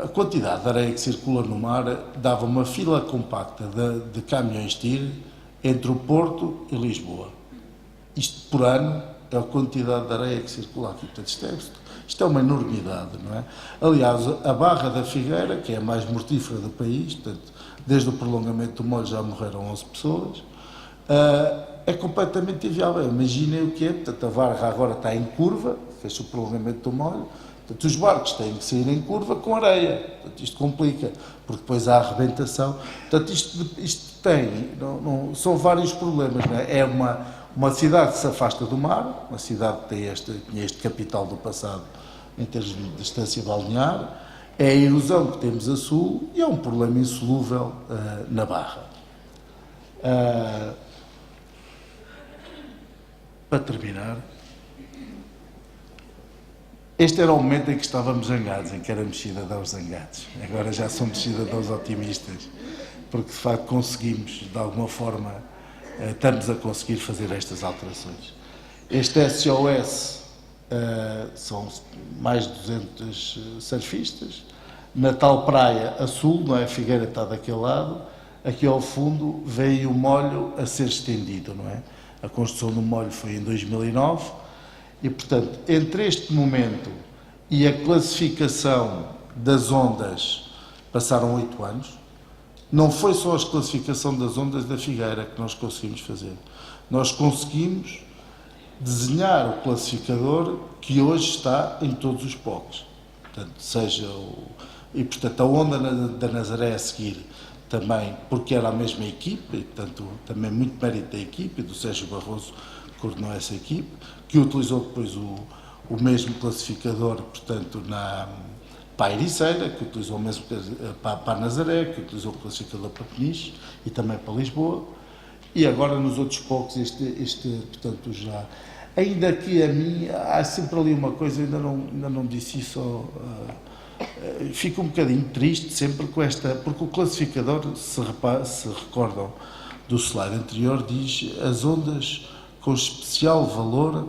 a quantidade de areia que circula no mar dava uma fila compacta de caminhões-tiro entre o Porto e Lisboa. Isto por ano é a quantidade de areia que circula aqui. Portanto, isto é uma enormidade, não é? Aliás, a Barra da Figueira, que é a mais mortífera do país, portanto, desde o prolongamento do molho já morreram 11 pessoas, é completamente inviável. Imaginem o que é, portanto, a Barra agora está em curva, fez o prolongamento do molho, portanto, os barcos têm que sair em curva com areia. Portanto, isto complica, porque depois há arrebentação. Portanto, isto tem, são vários problemas, não é? É uma cidade que se afasta do mar, uma cidade que tem este capital do passado em termos de distância balnear, é a erosão que temos a sul e é um problema insolúvel na Barra. para terminar, este era o momento em que estávamos zangados, em que éramos cidadãos zangados. Agora já somos cidadãos otimistas, porque de facto conseguimos, de alguma forma, estamos a conseguir fazer estas alterações. Este SOS são mais de 200 surfistas. Na tal praia a sul, não é? A Figueira está daquele lado, aqui ao fundo veio o molho a ser estendido, não é? A construção do molho foi em 2009 e, portanto, entre este momento e a classificação das ondas passaram 8 anos. Não foi só a classificação das ondas da Figueira que nós conseguimos fazer. Nós conseguimos desenhar o classificador que hoje está em todos os POCs. Portanto, e, portanto, a onda da Nazaré a seguir também, porque era a mesma equipe, e, portanto, também muito mérito da equipe, do Sérgio Barroso, que coordenou essa equipe, que utilizou depois o mesmo classificador, portanto, para a Ericeira, que utilizou o mesmo para a Nazaré, que utilizou o classificador para Peniche e também para Lisboa, e agora nos outros POCs portanto, já... Ainda que a mim, há sempre ali uma coisa, ainda não disse isso, fico um bocadinho triste sempre com esta, porque o classificador, se recordam do slide anterior, diz as ondas com especial valor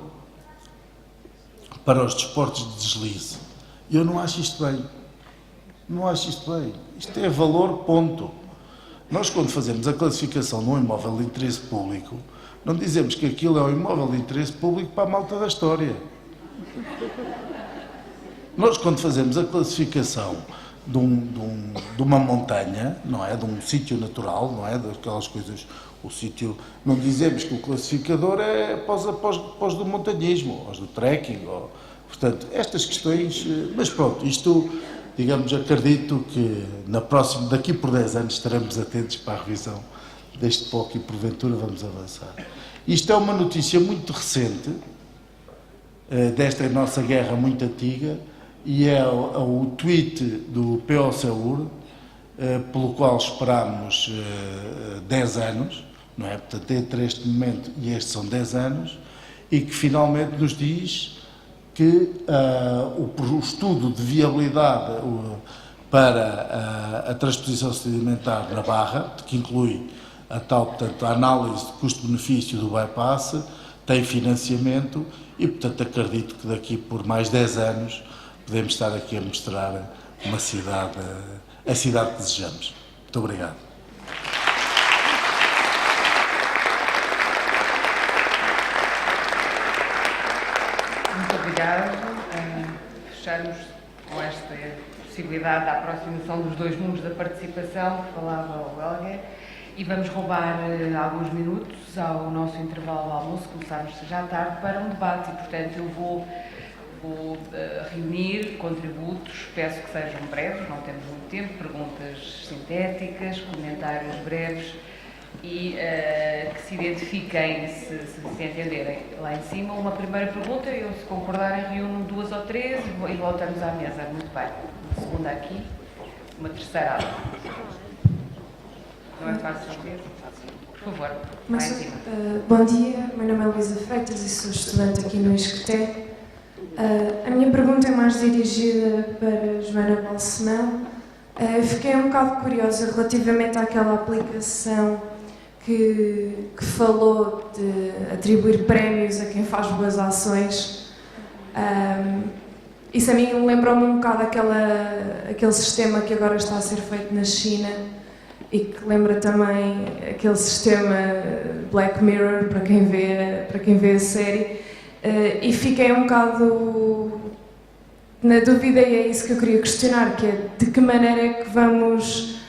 para os desportos de deslize. Eu não acho isto bem. Não acho isto bem. Isto é valor, ponto. Nós, quando fazemos a classificação de um imóvel de interesse público, não dizemos que aquilo é um imóvel de interesse público para a malta da história. Nós, quando fazemos a classificação de uma montanha, não é? De um sítio natural, não é? Daquelas coisas, o sítio... Não dizemos que o classificador é para os do montanhismo, os do trekking, portanto, estas questões... Mas pronto, isto, digamos, acredito que daqui por 10 anos estaremos atentos para a revisão deste POC e porventura vamos avançar. Isto é uma notícia muito recente, desta nossa guerra muito antiga, e é o tweet do PO-SEUR, pelo qual esperámos 10 anos, não é? Portanto, entre este momento e este são 10 anos, e que finalmente nos diz que o estudo de viabilidade para a transposição sedimentar na Barra, que inclui portanto, a análise de custo-benefício do bypass, tem financiamento e, portanto, acredito que daqui por mais 10 anos podemos estar aqui a mostrar a cidade que desejamos. Muito obrigado. Muito obrigado. Fechamos com esta possibilidade da aproximação dos dois mundos da participação que falava o Helga. E vamos roubar alguns minutos ao nosso intervalo de almoço, começarmos já à tarde, para um debate e, portanto, eu vou reunir contributos, peço que sejam breves, não temos muito tempo, perguntas sintéticas, comentários breves e que se identifiquem, se entenderem lá em cima. Uma primeira pergunta, eu, se concordarem, reúno 2 ou 3 e voltamos à mesa. Muito bem. Uma segunda aqui, uma terceira ali. Não é fácil ver? Por favor, lá em cima. Bom dia, meu nome é Luísa Freitas e sou estudante aqui no ISCTE. A minha pergunta é mais dirigida para Joana Balsemão. Fiquei um bocado curiosa relativamente àquela aplicação que falou de atribuir prémios a quem faz boas ações. Isso a mim lembrou-me um bocado aquele sistema que agora está a ser feito na China e que lembra também aquele sistema Black Mirror, para quem vê a série. E fiquei um bocado na dúvida, e é isso que eu queria questionar, que é de que maneira é que vamos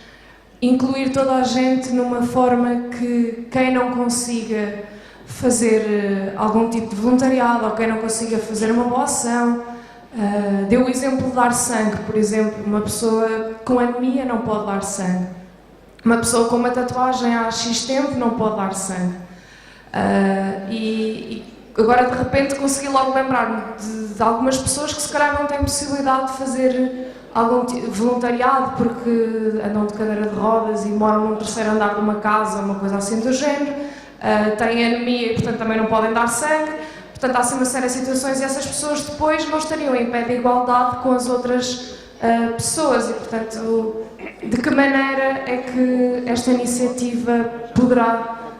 incluir toda a gente numa forma que quem não consiga fazer algum tipo de voluntariado ou quem não consiga fazer uma boa ação. Deu o exemplo de dar sangue, por exemplo. Uma pessoa com anemia não pode dar sangue. Uma pessoa com uma tatuagem há X tempo não pode dar sangue. E agora, de repente, consegui logo lembrar-me de algumas pessoas que se calhar não têm possibilidade de fazer algum voluntariado porque andam de cadeira de rodas e moram num terceiro andar de uma casa, uma coisa assim do género. têm anemia e, portanto, também não podem dar sangue. Portanto, há assim uma série de situações e essas pessoas depois não estariam em pé de igualdade com as outras pessoas e, portanto, de que maneira é que esta iniciativa poderá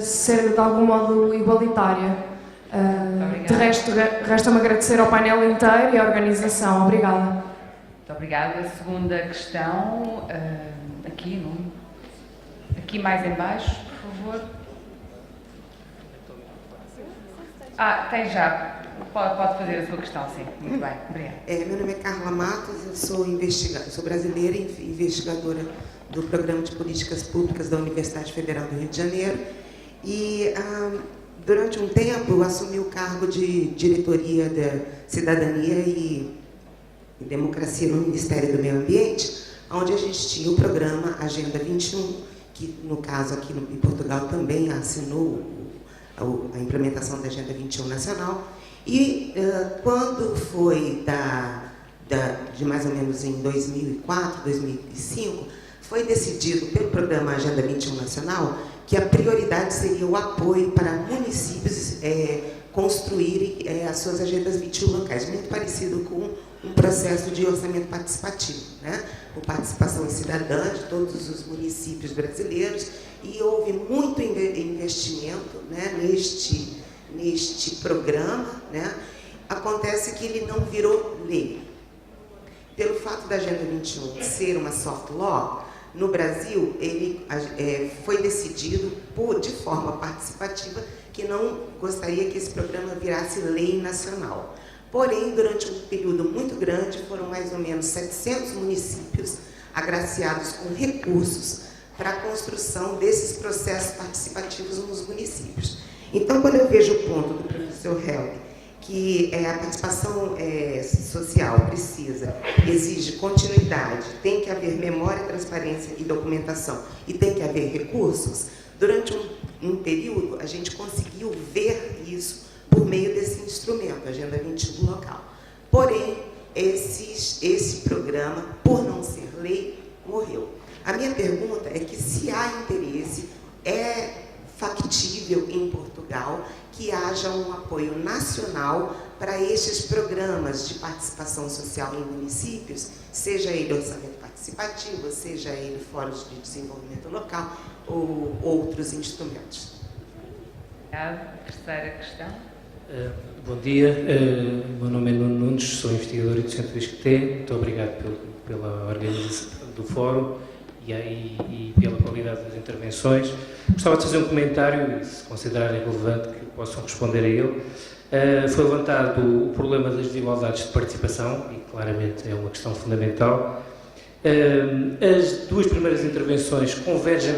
ser de algum modo igualitária? De resto, resta-me agradecer ao painel inteiro e à organização. Obrigada. Muito obrigada. A segunda questão, aqui mais em baixo, por favor. Tem já. Pode fazer a sua questão, sim. Muito bem. Obrigada. Meu nome é Carla Matos, eu sou brasileira e investigadora do Programa de Políticas Públicas da Universidade Federal do Rio de Janeiro. E, durante um tempo, eu assumi o cargo de diretoria da Cidadania e Democracia no Ministério do Meio Ambiente, onde a gente tinha o programa Agenda 21, que, no caso, aqui em Portugal também assinou a implementação da Agenda 21 Nacional. E quando foi de mais ou menos em 2004, 2005, foi decidido pelo programa Agenda 21 Nacional que a prioridade seria o apoio para municípios construírem as suas agendas 21 locais, muito parecido com um processo de orçamento participativo, né? Com participação cidadã de todos os municípios brasileiros, e houve muito investimento, né, neste programa, né? Acontece que ele não virou lei. Pelo fato da Agenda 21 ser uma soft law, no Brasil, ele foi decidido de forma participativa que não gostaria que esse programa virasse lei nacional. Porém, durante um período muito grande, foram mais ou menos 700 municípios agraciados com recursos para a construção desses processos participativos nos municípios. Então, quando eu vejo o ponto do professor Helg, que a participação social exige continuidade, tem que haver memória, transparência e documentação, e tem que haver recursos, durante um período a gente conseguiu ver isso por meio desse instrumento, a Agenda 21 local. Porém, esse programa, por não ser lei, morreu. A minha pergunta é que se há interesse, é factível em Portugal que haja um apoio nacional para estes programas de participação social em municípios, seja ele orçamento participativo, seja ele fóruns de desenvolvimento local ou outros instrumentos. Obrigada. Terceira questão. Bom dia, meu nome é Nuno Nunes, sou investigador e docente do ISCTE. Muito obrigado pela organização do fórum e pela qualidade das intervenções. Gostava de fazer um comentário, e se considerarem relevante que possam responder a ele. Foi levantado o problema das desigualdades de participação, e claramente é uma questão fundamental. As duas primeiras intervenções convergem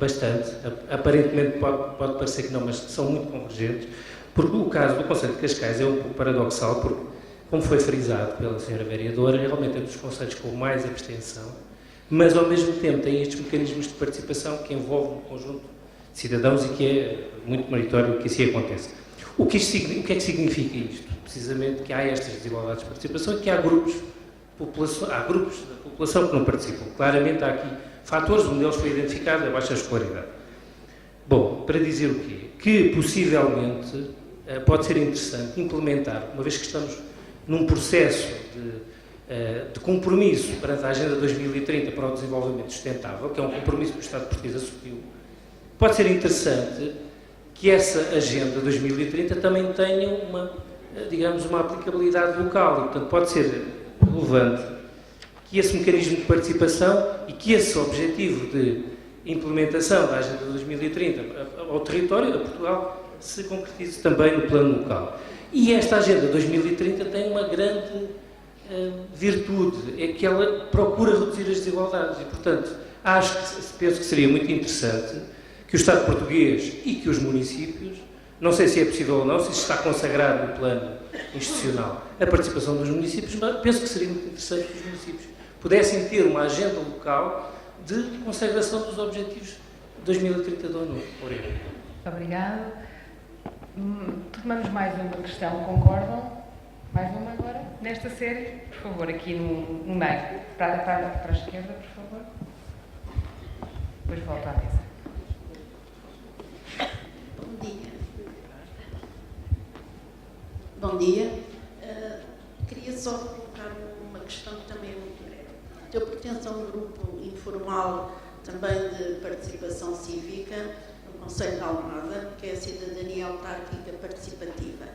bastante, aparentemente pode parecer que não, mas são muito convergentes, porque o caso do Conselho de Cascais é um pouco paradoxal, porque, como foi frisado pela senhora vereadora, realmente é um dos conselhos com mais abstenção, mas ao mesmo tempo tem estes mecanismos de participação que envolvem um conjunto de cidadãos e que é muito meritório que assim aconteça. O que é que significa isto? Precisamente que há estas desigualdades de participação e que há grupos da população que não participam. Claramente há aqui fatores, um deles foi identificado, a baixa escolaridade. Bom, para dizer o quê? Que possivelmente pode ser interessante implementar, uma vez que estamos num processo de compromisso perante a Agenda 2030 para o Desenvolvimento Sustentável, que é um compromisso que o Estado português assumiu, pode ser interessante que essa Agenda 2030 também tenha uma aplicabilidade local e, portanto, pode ser relevante que esse mecanismo de participação e que esse objetivo de implementação da Agenda 2030 ao território, a Portugal, se concretize também no plano local. E esta Agenda 2030 tem uma grande virtude, é que ela procura reduzir as desigualdades e, portanto, penso que seria muito interessante que o Estado português e que os municípios, não sei se é possível ou não, se isso está consagrado no plano institucional, a participação dos municípios, mas penso que seria muito interessante que os municípios pudessem ter uma agenda local de consagração dos objetivos de 2030 da ONU. Muito obrigada. Tomamos mais uma questão, concordam? Mais uma agora? Nesta série, por favor, aqui no meio. Para a esquerda, por favor. Depois volto à mesa. Bom dia. Queria só colocar uma questão que também é muito breve. Eu pertenço a um grupo informal também de participação cívica no Conselho de Almada, que é a Cidadania Autárquica Participativa.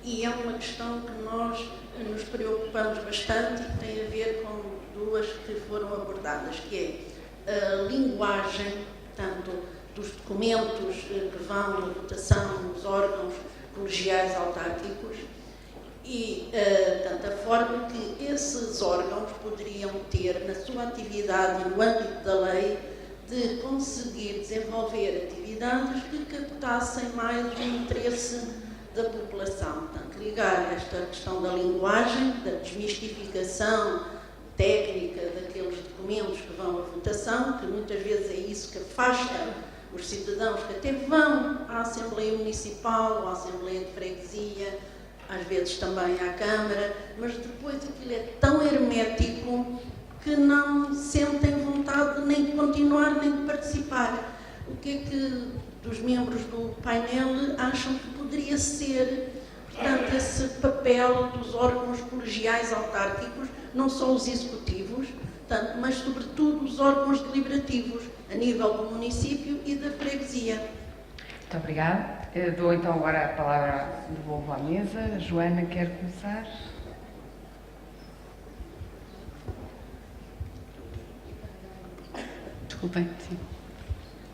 E é uma questão que nós nos preocupamos bastante e que tem a ver com duas que foram abordadas, que é a linguagem, tanto dos documentos que vão na votação nos órgãos colegiais autárquicos e, portanto, a forma que esses órgãos poderiam ter na sua atividade e no âmbito da lei de conseguir desenvolver atividades que captassem mais o interesse da população. Portanto, ligar esta questão da linguagem, da desmistificação técnica daqueles documentos que vão à votação, que muitas vezes é isso que afasta os cidadãos que até vão à Assembleia Municipal, à Assembleia de Freguesia, às vezes também à Câmara, mas depois aquilo é tão hermético que não sentem vontade nem de continuar, nem de participar. O que é que dos membros do painel acham que poderia ser, portanto, esse papel dos órgãos colegiais autárquicos, não só os executivos, portanto, mas sobretudo os órgãos deliberativos, a nível do município e da freguesia? Muito obrigada. Eu dou então agora a palavra, devolvo à mesa. A Joana quer começar? Desculpem, sim.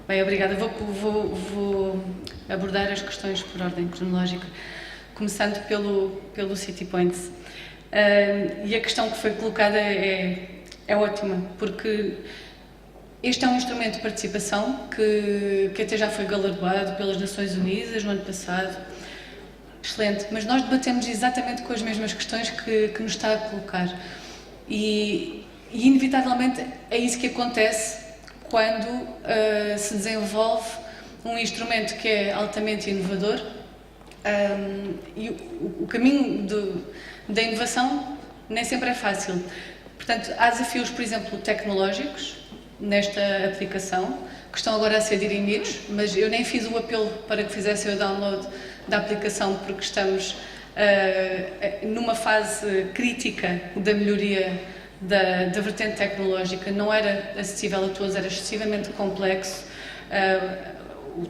Bem, obrigada. Vou abordar as questões por ordem cronológica, começando pelo City Points. E a questão que foi colocada é ótima, porque este é um instrumento de participação que até já foi galardoado pelas Nações Unidas no ano passado. Excelente, mas nós debatemos exatamente com as mesmas questões que nos está a colocar. E inevitavelmente é isso que acontece quando se desenvolve um instrumento que é altamente inovador. E o caminho da inovação nem sempre é fácil. Portanto, há desafios, por exemplo, tecnológicos nesta aplicação, que estão agora a ser dirimidos, mas eu nem fiz o apelo para que fizessem o download da aplicação, porque estamos numa fase crítica da melhoria da vertente tecnológica. Não era acessível a todos, era excessivamente complexo.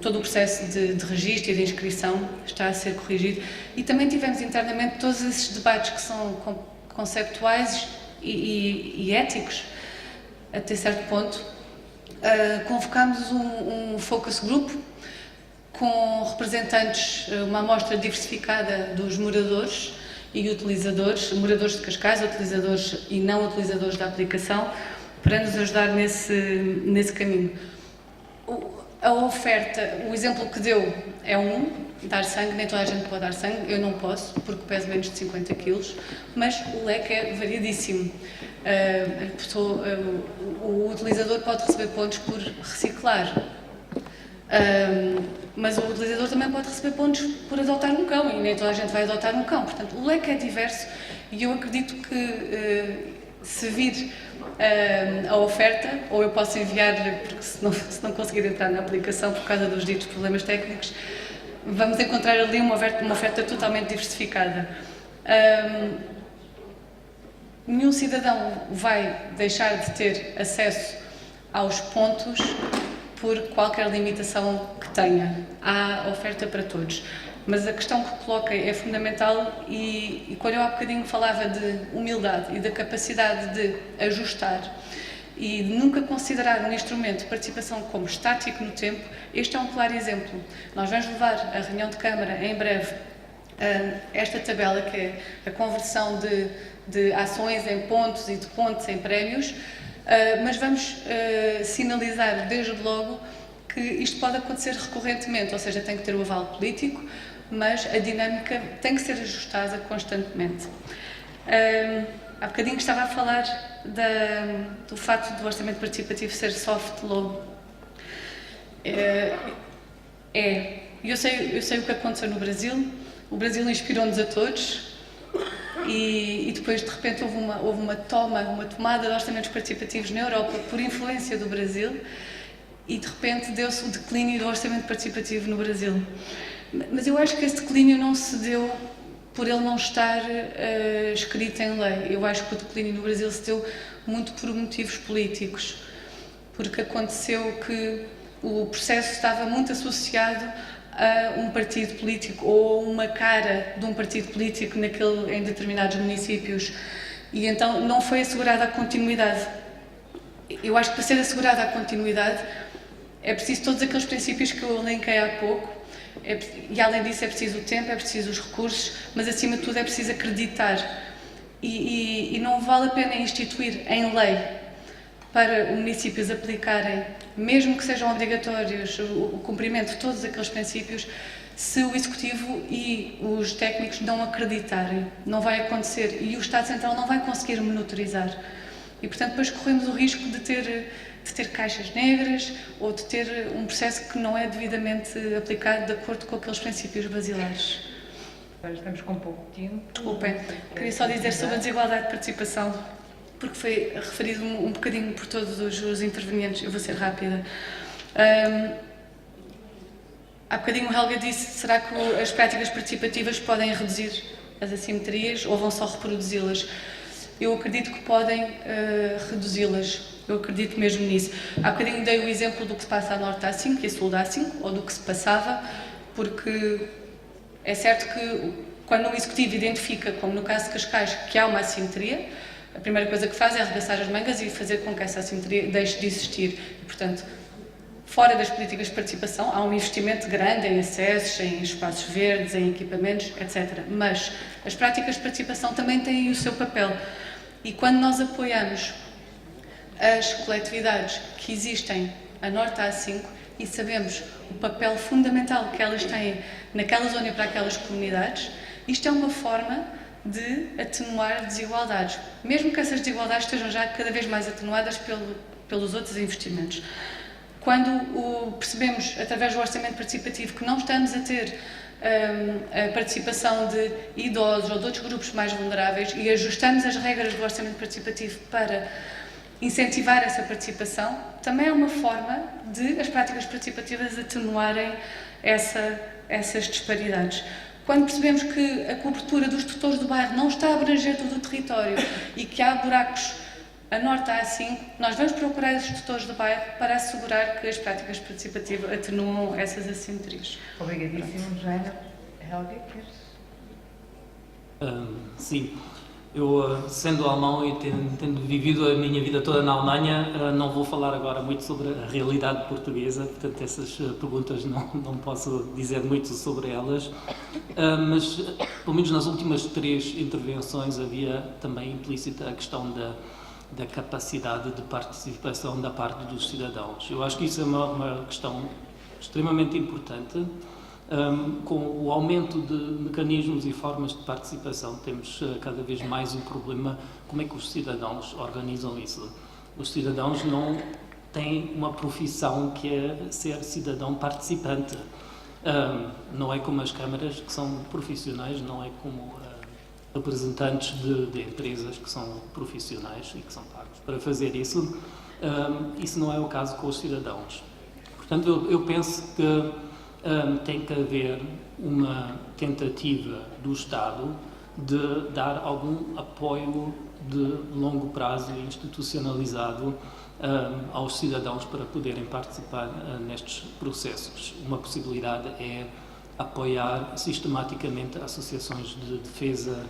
Todo o processo de registro e de inscrição está a ser corrigido. E também tivemos internamente todos esses debates que são conceptuais e éticos, até certo ponto. Convocámos um focus group com representantes, uma amostra diversificada dos moradores e utilizadores, moradores de Cascais, utilizadores e não utilizadores da aplicação, para nos ajudar nesse caminho. A oferta, o exemplo que deu é dar sangue, nem toda a gente pode dar sangue, eu não posso, porque peso menos de 50 kg, mas o leque é variadíssimo. O utilizador pode receber pontos por reciclar, mas o utilizador também pode receber pontos por adotar um cão, e nem toda a gente vai adotar um cão. Portanto, o leque é diverso e eu acredito que se vir a oferta, ou eu posso enviar-lhe, porque se não conseguir entrar na aplicação por causa dos ditos problemas técnicos, vamos encontrar ali uma oferta totalmente diversificada. Nenhum cidadão vai deixar de ter acesso aos pontos por qualquer limitação que tenha. Há oferta para todos. Mas a questão que coloca é fundamental e quando eu há bocadinho falava de humildade e da capacidade de ajustar e de nunca considerar um instrumento de participação como estático no tempo, este é um claro exemplo. Nós vamos levar a reunião de Câmara em breve esta tabela, que é a conversão de ações em pontos e de pontos em prémios, mas vamos sinalizar desde logo que isto pode acontecer recorrentemente, ou seja, tem que ter o aval político, mas a dinâmica tem que ser ajustada constantemente. Há bocadinho estava a falar do facto do orçamento participativo ser soft law. Eu sei o que aconteceu no Brasil. O Brasil inspirou-nos a todos e depois, de repente, houve uma tomada de orçamentos participativos na Europa por influência do Brasil e, de repente, deu-se o declínio do orçamento participativo no Brasil. Mas eu acho que esse declínio não se deu por ele não estar escrito em lei. Eu acho que o declínio no Brasil se deu muito por motivos políticos, porque aconteceu que o processo estava muito associado a um partido político ou uma cara de um partido político em determinados municípios, e então não foi assegurada a continuidade. Eu acho que para ser assegurada a continuidade é preciso todos aqueles princípios que eu elenquei há pouco, e além disso é preciso o tempo, é preciso os recursos, mas acima de tudo é preciso acreditar, e não vale a pena instituir em lei para os municípios aplicarem, mesmo que sejam obrigatórios, o cumprimento de todos aqueles princípios, se o Executivo e os técnicos não acreditarem. Não vai acontecer, e o Estado Central não vai conseguir monitorizar. E, portanto, depois corremos o risco de ter caixas negras ou de ter um processo que não é devidamente aplicado de acordo com aqueles princípios basilares. Agora estamos com pouco tempo. Desculpem, queria só dizer sobre a desigualdade de participação, porque foi referido um bocadinho por todos os intervenientes. Eu vou ser rápida. Há bocadinho o Helga disse, será que as práticas participativas podem reduzir as assimetrias ou vão só reproduzi-las? Eu acredito que podem reduzi-las. Eu acredito mesmo nisso. Há bocadinho dei o exemplo do que se passa a norte da A5 e a sul da A5, ou do que se passava, porque é certo que quando o Executivo identifica, como no caso de Cascais, que há uma assimetria, a primeira coisa que faz é arregaçar as mangas e fazer com que essa assimetria deixe de existir. E, portanto, fora das políticas de participação, há um investimento grande em acessos, em espaços verdes, em equipamentos, etc. Mas as práticas de participação também têm o seu papel. E quando nós apoiamos as coletividades que existem a norte da A5 e sabemos o papel fundamental que elas têm naquela zona e para aquelas comunidades, isto é uma forma de atenuar desigualdades, mesmo que essas desigualdades estejam já cada vez mais atenuadas pelos outros investimentos. Quando percebemos, através do orçamento participativo, que não estamos a ter a participação de idosos ou de outros grupos mais vulneráveis e ajustamos as regras do orçamento participativo para incentivar essa participação, também é uma forma de as práticas participativas atenuarem essas disparidades. Quando percebemos que a cobertura dos tutores do bairro não está a abranger todo o território e que há buracos a norte da A5, nós vamos procurar esses tutores do bairro para assegurar que as práticas participativas atenuam essas assimetrias. Obrigadíssimo, Jaina. Helga, queres? Sim. Eu, sendo alemão e tendo vivido a minha vida toda na Alemanha, não vou falar agora muito sobre a realidade portuguesa, portanto essas perguntas não posso dizer muito sobre elas, mas pelo menos nas últimas 3 intervenções havia também implícita a questão da capacidade de participação da parte dos cidadãos. Eu acho que isso é uma questão extremamente importante. Com o aumento de mecanismos e formas de participação, temos cada vez mais um problema: como é que os cidadãos organizam isso? Os cidadãos não têm uma profissão que é ser cidadão participante. Não é como as câmaras, que são profissionais, não é como representantes de empresas que são profissionais e que são pagos para fazer isso. Isso não é o caso com os cidadãos. Portanto, eu penso que tem que haver uma tentativa do Estado de dar algum apoio de longo prazo e institucionalizado aos cidadãos para poderem participar nestes processos. Uma possibilidade é apoiar sistematicamente associações de defesa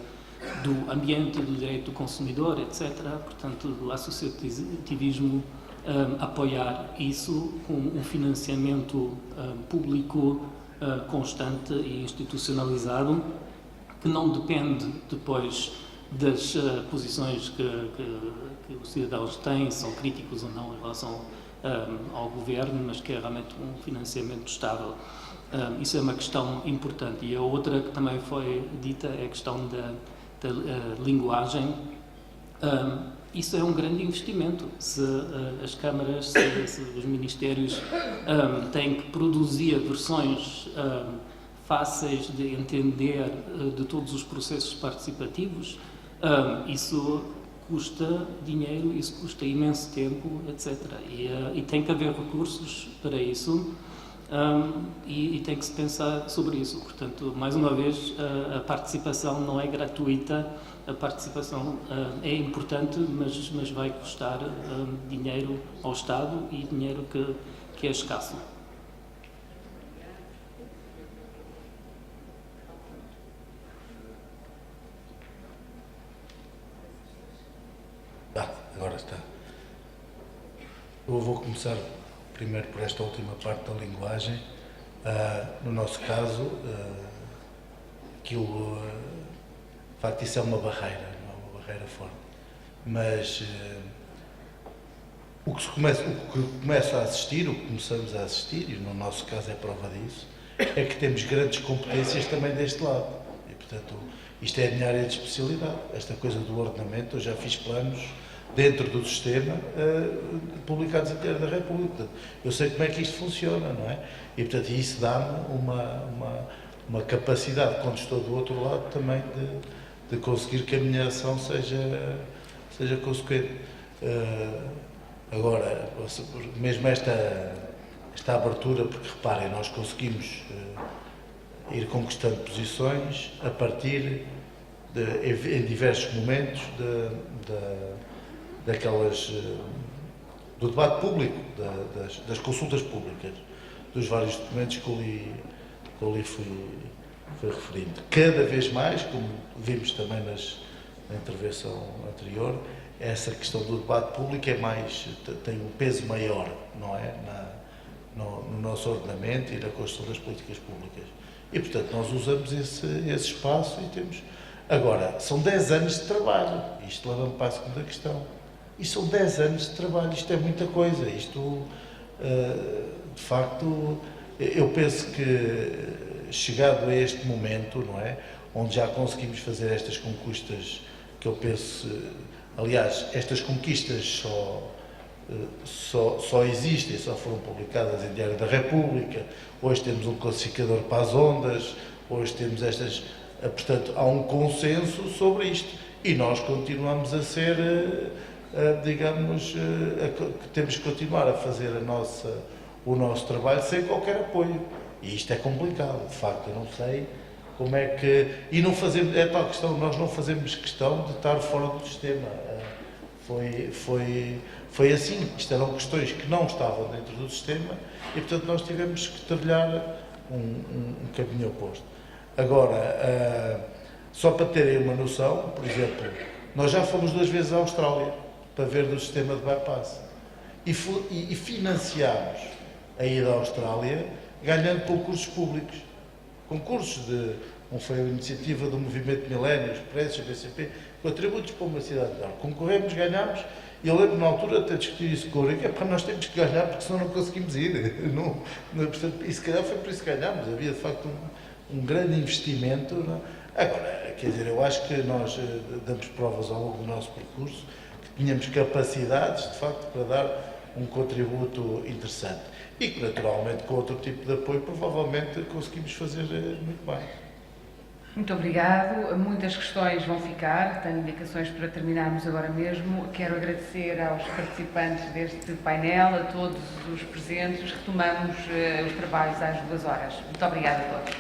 do ambiente, do direito do consumidor, etc. Portanto, o associativismo, apoiar isso com um financiamento público constante e institucionalizado, que não depende depois das posições que os cidadãos têm, são críticos ou não em relação ao governo, mas que é realmente um financiamento estável. Isso é uma questão importante. E a outra que também foi dita é a questão da linguagem. Isso é um grande investimento. Se as câmaras, se os ministérios têm que produzir versões fáceis de entender de todos os processos participativos, isso custa dinheiro, isso custa imenso tempo, etc. E tem que haver recursos para isso. e tem que se pensar sobre isso. Portanto, mais uma vez, a participação não é gratuita, a participação é importante, mas vai custar dinheiro ao Estado e dinheiro que é escasso. Agora está. Eu vou começar primeiro por esta última parte da linguagem. No nosso caso, aquilo, de facto, isso é uma barreira, não é uma barreira forte. Mas o que começa a assistir, o que começamos a assistir, e no nosso caso é prova disso, é que temos grandes competências também deste lado. E, portanto, isto é a minha área de especialidade. Esta coisa do ordenamento, eu já fiz planos dentro do sistema publicados em Diário da República. Portanto, eu sei como é que isto funciona, não é? E, portanto, isso dá-me uma capacidade, quando estou do outro lado, também de conseguir que a minha ação seja consequente. Agora, mesmo esta abertura, porque reparem, nós conseguimos ir conquistando posições a partir em diversos momentos do debate público, das consultas públicas, dos vários documentos que eu lhe fui referindo. Cada vez mais, como vimos também na intervenção anterior, essa questão do debate público tem um peso maior, não é? No nosso ordenamento e na construção das políticas públicas. E, portanto, nós usamos esse espaço e temos... Agora, são 10 anos de trabalho. Isto leva-me para a segunda questão. Isto são 10 anos de trabalho. Isto é muita coisa. Isto, de facto, eu penso que, chegado a este momento, não é? Onde já conseguimos fazer estas conquistas, que eu penso... Aliás, estas conquistas só existem, só foram publicadas em Diário da República. Hoje temos um classificador para as ondas, hoje temos estas... Portanto, há um consenso sobre isto e nós continuamos a ser, digamos, que temos que continuar a fazer o nosso trabalho sem qualquer apoio. E isto é complicado, de facto, eu não sei como é que... E não fazemos, é tal questão, nós não fazemos questão de estar fora do sistema. Foi assim, isto eram questões que não estavam dentro do sistema e, portanto, nós tivemos que trilhar um caminho oposto. Agora, só para terem uma noção, por exemplo, nós já fomos 2 vezes à Austrália para ver do sistema de bypass e financiámos a ida à Austrália ganhando concursos públicos. Concursos foi a iniciativa do Movimento Milénio, Expressos, BCP, contributos para uma cidade melhor. Concorremos, ganhámos, e eu lembro na altura até discutir isso com o Rico, para nós temos que ganhar porque senão não conseguimos ir. Portanto, e se calhar foi por isso que ganhámos, havia de facto um grande investimento. Não? Agora, quer dizer, eu acho que nós damos provas ao longo do nosso percurso que tínhamos capacidades, de facto, para dar um contributo interessante. E que, naturalmente, com outro tipo de apoio, provavelmente conseguimos fazer muito bem. Muito obrigado. Muitas questões vão ficar, tenho indicações para terminarmos agora mesmo. Quero agradecer aos participantes deste painel, a todos os presentes. Retomamos os trabalhos às 2 horas. Muito obrigada a todos.